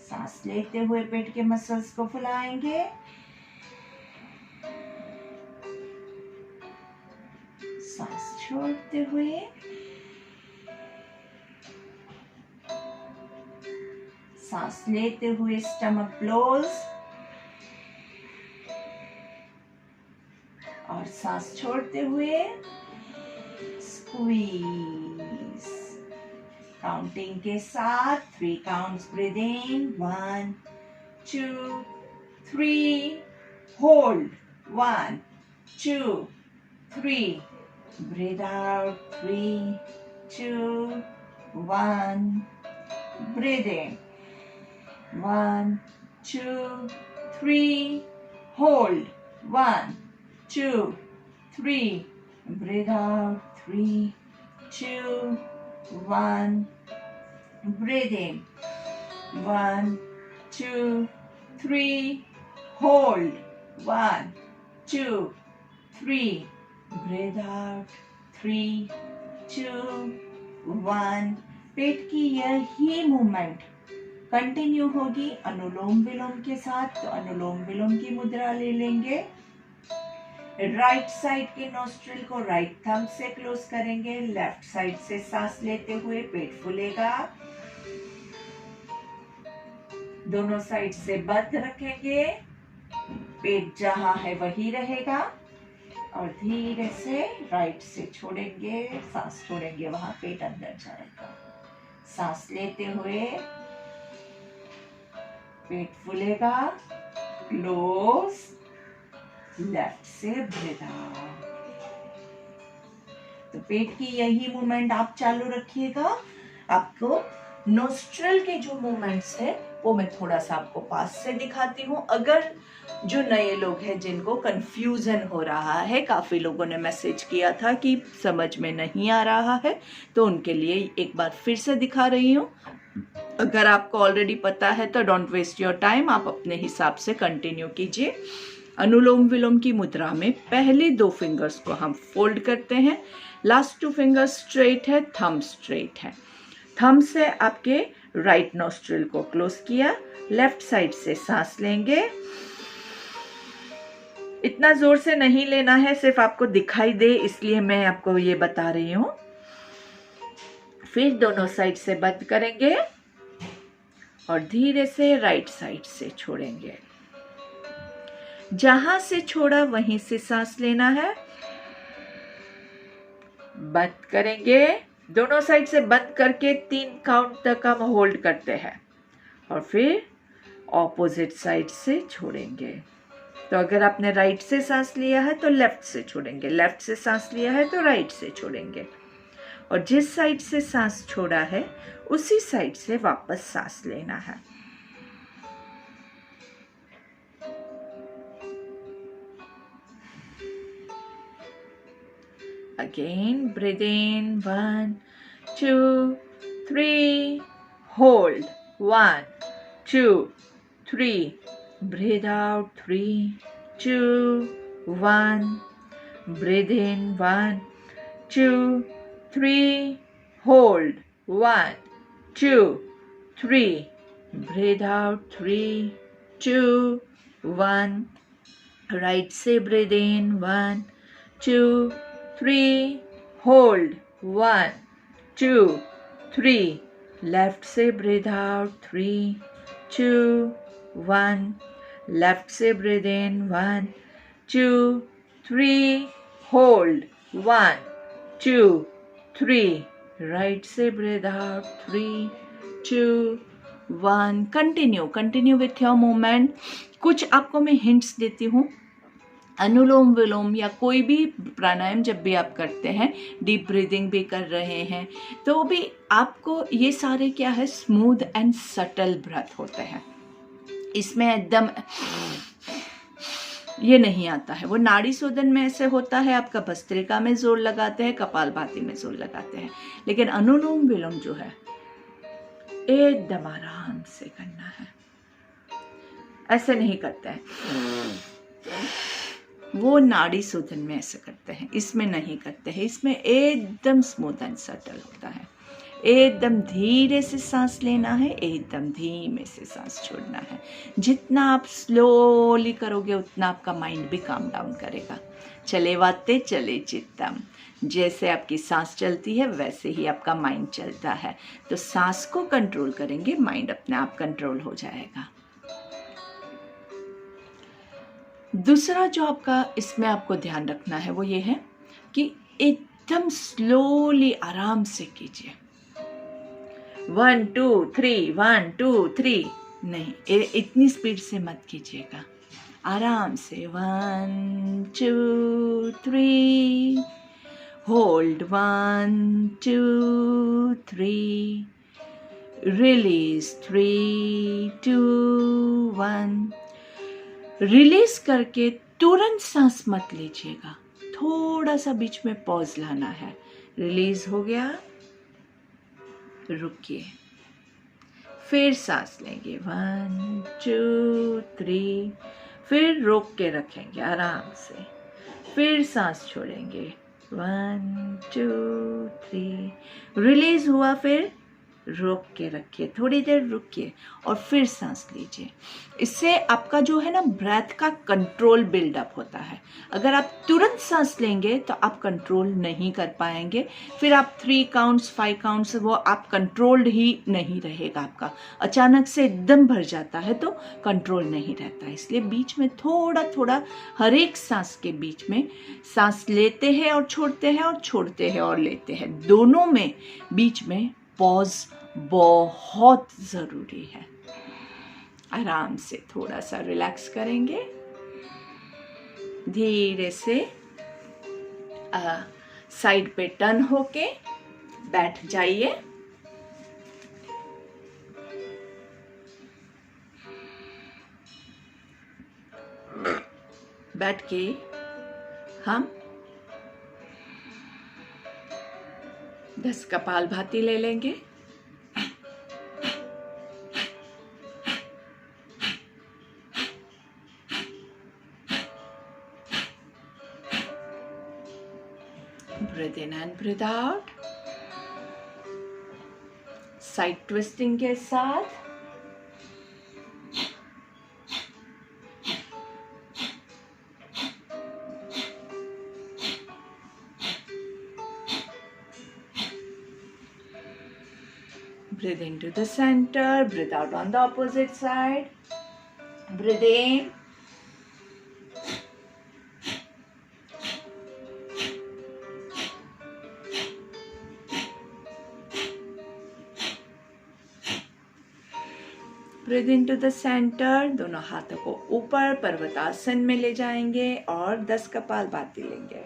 सांस लेते हुए पेट के मसल्स को फुलाएंगे, सांस छोड़ते हुए सांस लेते हुए स्टमक ब्लोज, और सांस छोड़ते हुए स्क्वीज। काउंटिंग के साथ 3 counts breathe in, 1 2 3, hold 1 2 3, breathe out 3 2 1, breathe in 1 2 3, hold 1 2 3, breathe out 3 2 1, breathe in 1 2 3, hold 1 2 3, breathe out 3 2 1। पेट की यही मूवमेंट कंटिन्यू होगी अनुलोम विलोम के साथ। तो अनुलोम विलोम की मुद्रा ले लेंगे। राइट साइड के नोस्ट्रिल को राइट थंब से क्लोज करेंगे। लेफ्ट साइड से सांस लेते हुए पेट फूलेगा। दोनों साइड से बंद रखेंगे। पेट जहां है वही रहेगा और धीरे से राइट से छोड़ेंगे। सांस छोड़ेंगे, वहां पेट अंदर जाएगा। सांस लेते हुए पेट फूलेगा। क्लोज, लेफ्ट से ब्रीथ आउट। तो पेट की यही मूवमेंट आप चालू रखिएगा। आपको नोस्ट्रल के जो मूवमेंट्स है वो मैं थोड़ा सा आपको पास से दिखाती हूँ। अगर जो नए लोग हैं जिनको कंफ्यूजन हो रहा है, काफ़ी लोगों ने मैसेज किया था कि समझ में नहीं आ रहा है, तो उनके लिए एक बार फिर से दिखा रही हूँ। अगर आपको ऑलरेडी पता है तो डोंट वेस्ट योर टाइम, आप अपने हिसाब से कंटिन्यू कीजिए। अनुलोम विलोम की मुद्रा में पहले 2 फिंगर्स को हम फोल्ड करते हैं। लास्ट 2 फिंगर्स स्ट्रेट है, थंब स्ट्रेट है। थंब से आपके राइट नोस्ट्रिल को क्लोज किया। लेफ्ट साइड से सांस लेंगे। इतना जोर से नहीं लेना है, सिर्फ आपको दिखाई दे इसलिए मैं आपको ये बता रही हूं। फिर दोनों साइड से बंद करेंगे और धीरे से राइट साइड से छोड़ेंगे। जहां से छोड़ा वहीं से सांस लेना है। बंद करेंगे। दोनों साइड से बंद करके 3 काउंट तक हम होल्ड करते हैं और फिर ऑपोजिट साइड से छोड़ेंगे। तो अगर आपने राइट से सांस लिया है तो लेफ्ट से छोड़ेंगे, लेफ्ट से सांस लिया है तो राइट से छोड़ेंगे, और जिस साइड से सांस छोड़ा है उसी साइड से वापस सांस लेना है। Again, breathe in 1 2 3, hold 1 2 3, breathe out 3 2 1, breathe in 1 2 3, hold 1 2 3, breathe out 3 2 1, right से breathe in 1 2 3, hold 1 2 3, left से breathe out 3 2 1, left से breathe in 1 2 3, hold 1 2 3, right से breathe out 3 2 1। Continue with your movement. कुछ आपको मैं हिंट्स देती हूँ। अनुलोम विलोम या कोई भी प्राणायाम जब भी आप करते हैं, डीप ब्रीदिंग भी कर रहे हैं, तो भी आपको ये सारे क्या है, स्मूथ एंड सटल ब्रेथ होते हैं। इसमें एकदम ये नहीं आता है। वो नाड़ी शोधन में ऐसे होता है, आपका भस्त्रिका में जोर लगाते हैं, कपालभाति में जोर लगाते हैं, लेकिन अनुलोम विलोम जो है एकदम आराम से करना है। ऐसे नहीं करते हैं, वो नाड़ी शोधन में ऐसे करते हैं, इसमें नहीं करते हैं। इसमें एकदम स्मूथ एंड सटल होता है। एकदम धीरे से सांस लेना है, एकदम धीमे से सांस छोड़ना है। जितना आप स्लोली करोगे उतना आपका माइंड भी काम डाउन करेगा। चले वाते चले चित्तम, जैसे आपकी सांस चलती है वैसे ही आपका माइंड चलता है। तो सांस को कंट्रोल करेंगे, माइंड अपने आप कंट्रोल हो जाएगा। दूसरा जो आपका इसमें आपको ध्यान रखना है वो ये है कि एकदम स्लोली आराम से कीजिए। 1 2 3 1 2 3 नहीं, इतनी स्पीड से मत कीजिएगा, आराम से 1 2 3 होल्ड 1 2 3 रिलीज 3 2 1। रिलीज करके तुरंत सांस मत लीजिएगा, थोड़ा सा बीच में पॉज लाना है। रिलीज हो गया, रुकिए, फिर सांस लेंगे 1 2 3, फिर रोक के रखेंगे आराम से, फिर सांस छोड़ेंगे 1 2 3, रिलीज हुआ, फिर रोक के रखिए, थोड़ी देर रुकिए और फिर सांस लीजिए। इससे आपका जो है ना ब्रेथ का कंट्रोल बिल्डअप होता है। अगर आप तुरंत सांस लेंगे तो आप कंट्रोल नहीं कर पाएंगे, फिर आप 3 काउंट्स 5 काउंट्स वो आप कंट्रोल्ड ही नहीं रहेगा आपका। अचानक से एकदम भर जाता है तो कंट्रोल नहीं रहता। इसलिए बीच में थोड़ा थोड़ा हर एक सांस के बीच में सांस लेते हैं और छोड़ते हैं और छोड़ते हैं और लेते हैं, दोनों में बीच में पॉज बहुत ज़रूरी है। आराम से थोड़ा सा रिलैक्स करेंगे, धीरे से साइड पे टर्न होके बैठ जाइए। बैठ के हम 10 कपालभाति ले लेंगे। Breathe in and breathe out, side twisting के साथ। Breathe into the center, breathe out on the opposite side. Breathe in. Breathe into the centre, दोनों हाथों को ऊपर पर्वतासन में ले जाएंगे और 10 कपालभाति लेंगे।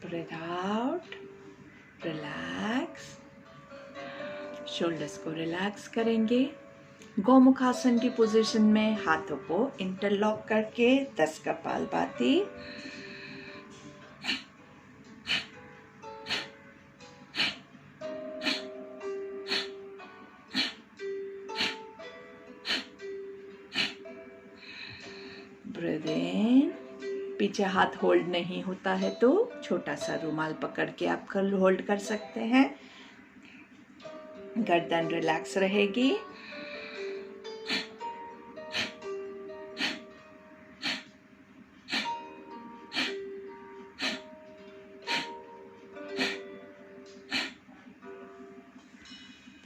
ब्रीथ आउट, रिलैक्स, शोल्डर्स को रिलैक्स करेंगे। गौमुखासन की पोजीशन में हाथों को इंटरलॉक करके 10 कपालभाति। ब्रीथ इन, पीछे हाथ होल्ड नहीं होता है तो छोटा सा रुमाल पकड़ के आप होल्ड कर सकते हैं, गर्दन रिलैक्स रहेगी।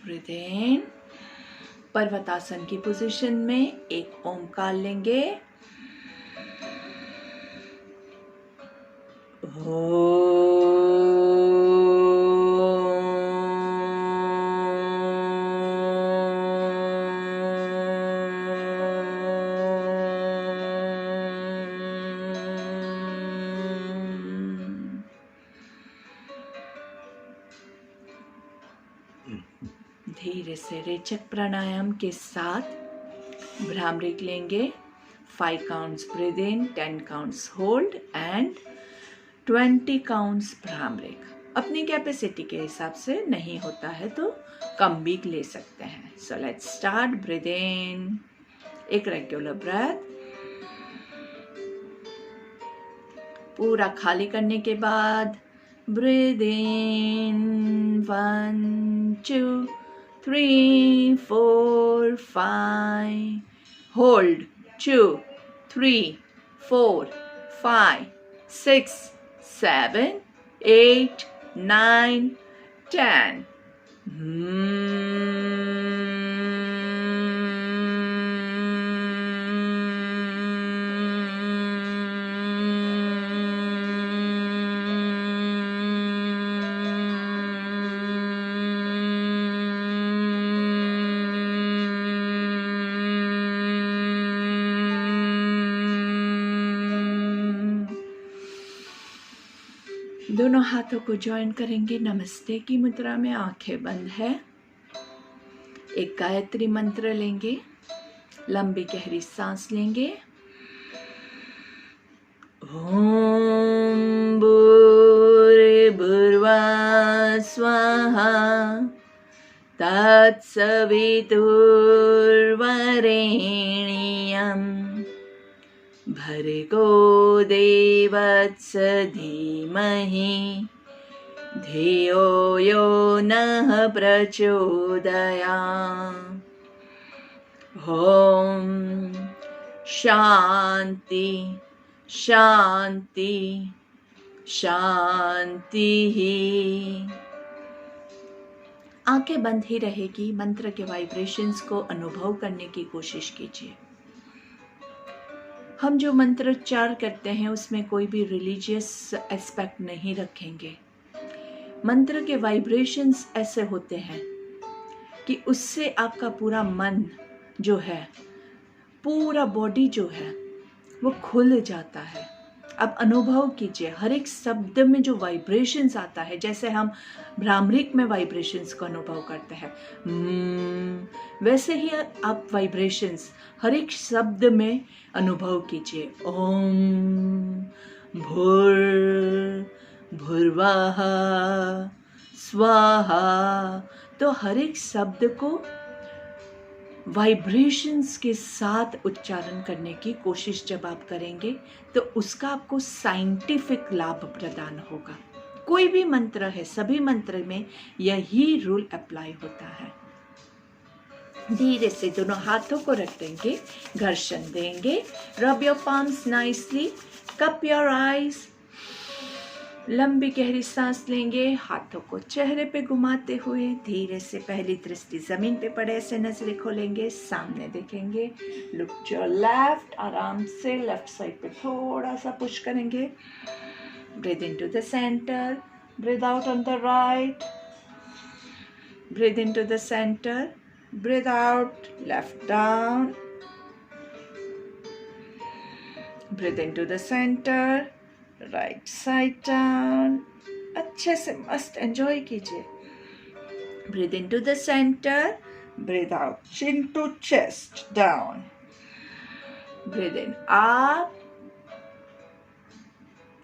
ब्रीथ इन, पर्वतासन की पोजीशन में एक ओमकार लेंगे। धीरे से रेचक प्राणायाम के साथ भ्रामरी लेंगे। 5 counts breathe in, 10 counts hold and 20 counts bhramari. अपनी कैपेसिटी के हिसाब से, नहीं होता है तो कम भी ले सकते हैं। So let's start. ब्रीथ इन, एक रेगुलर ब्रेथ, पूरा खाली करने के बाद ब्रीथ इन 1 2 3 4 5, होल्ड 2 3 4 5 6 7, 8, 9, 10. दोनों हाथों को ज्वाइन करेंगे नमस्ते की मुद्रा में, आंखें बंद है। एक गायत्री मंत्र लेंगे, लंबी गहरी सांस लेंगे। ओम भूर्भुवः स्वाहा तत्सवितुर्वरेण्यम् भर्गो देवस्य धीमहि धियो यो नः प्रचोदयात्। ओम शांति शांति शांति। आंखें बंद ही रहेगी। मंत्र के वाइब्रेशंस को अनुभव करने की कोशिश कीजिए। हम जो मंत्रोच्चार करते हैं उसमें कोई भी रिलीजियस एस्पेक्ट नहीं रखेंगे। मंत्र के वाइब्रेशंस ऐसे होते हैं कि उससे आपका पूरा मन जो है, पूरा बॉडी जो है वो खुल जाता है। अब अनुभव कीजिए, हर एक शब्द में जो वाइब्रेशंस आता है, जैसे हम भ्रामरिक में वाइब्रेशंस को अनुभव करते हैं, वैसे ही आप वाइब्रेशंस हर एक शब्द में अनुभव कीजिए। ओम भूर्भुवः स्वाहा। तो हर एक शब्द को वाइब्रेशंस के साथ उच्चारण करने की कोशिश जब आप करेंगे तो उसका आपको साइंटिफिक लाभ प्रदान होगा। कोई भी मंत्र है, सभी मंत्र में यही रूल अप्लाई होता है। धीरे से दोनों हाथों को रख देंगे, घर्षण देंगे। Rub your palms nicely, cup your eyes. लंबी गहरी सांस लेंगे, हाथों को चेहरे पे घुमाते हुए धीरे से पहली दृष्टि जमीन पे पड़े ऐसे नजरें खोलेंगे, सामने देखेंगे। लुक योर लेफ्ट, आराम से लेफ्ट साइड पे थोड़ा सा पुश करेंगे। Breathe into the centre, breathe out on the right. Breathe into the centre, breathe out left down. Breathe into the centre, right side down. अच्छे से मस्त एंजॉय कीजिए। Breathe into the centre, breathe out chin to chest down. Breathe in up,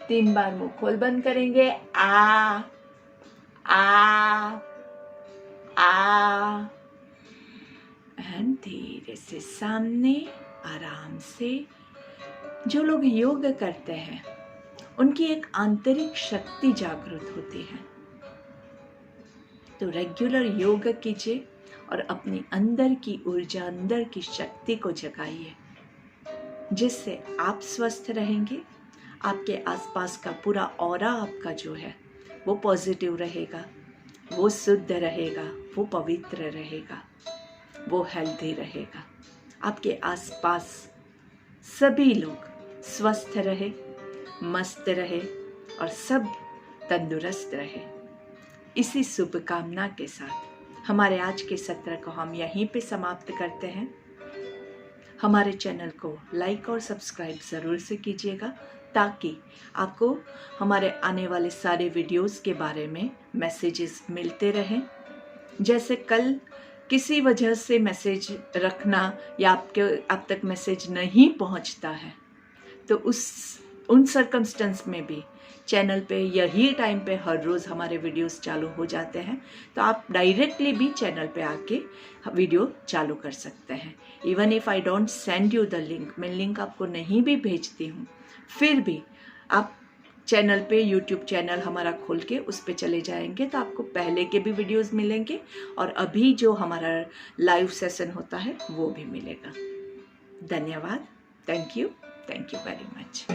3 बार मुंह खोल बंद करेंगे। आ and धीरे से सामने आराम से। जो लोग योग करते हैं उनकी एक आंतरिक शक्ति जागृत होती है। तो रेगुलर योग कीजिए और अपनी अंदर की ऊर्जा, अंदर की शक्ति को जगाइए, जिससे आप स्वस्थ रहेंगे। आपके आसपास का पूरा ऑरा आपका जो है वो पॉजिटिव रहेगा, वो शुद्ध रहेगा, वो पवित्र रहेगा, वो हेल्दी रहेगा। आपके आसपास सभी लोग स्वस्थ रहे, मस्त रहे और सब तंदुरुस्त रहे। इसी शुभकामना के साथ हमारे आज के सत्र को हम यहीं पे समाप्त करते हैं। हमारे चैनल को लाइक और सब्सक्राइब ज़रूर से कीजिएगा, ताकि आपको हमारे आने वाले सारे वीडियोस के बारे में मैसेजेस मिलते रहें। जैसे कल किसी वजह से मैसेज रखना या आप तक मैसेज नहीं पहुंचता है, तो उन सर्कमस्टेंस में भी चैनल पे यही टाइम पे हर रोज़ हमारे वीडियोस चालू हो जाते हैं। तो आप डायरेक्टली भी चैनल पे आके वीडियो चालू कर सकते हैं। Even if I don't send you the link, मैं लिंक आपको नहीं भी भेजती हूँ, फिर भी आप चैनल पे, यूट्यूब चैनल हमारा खोल के उस पे चले जाएंगे तो आपको पहले के भी वीडियोस मिलेंगे और अभी जो हमारा लाइव सेशन होता है वो भी मिलेगा। धन्यवाद। Thank you very much.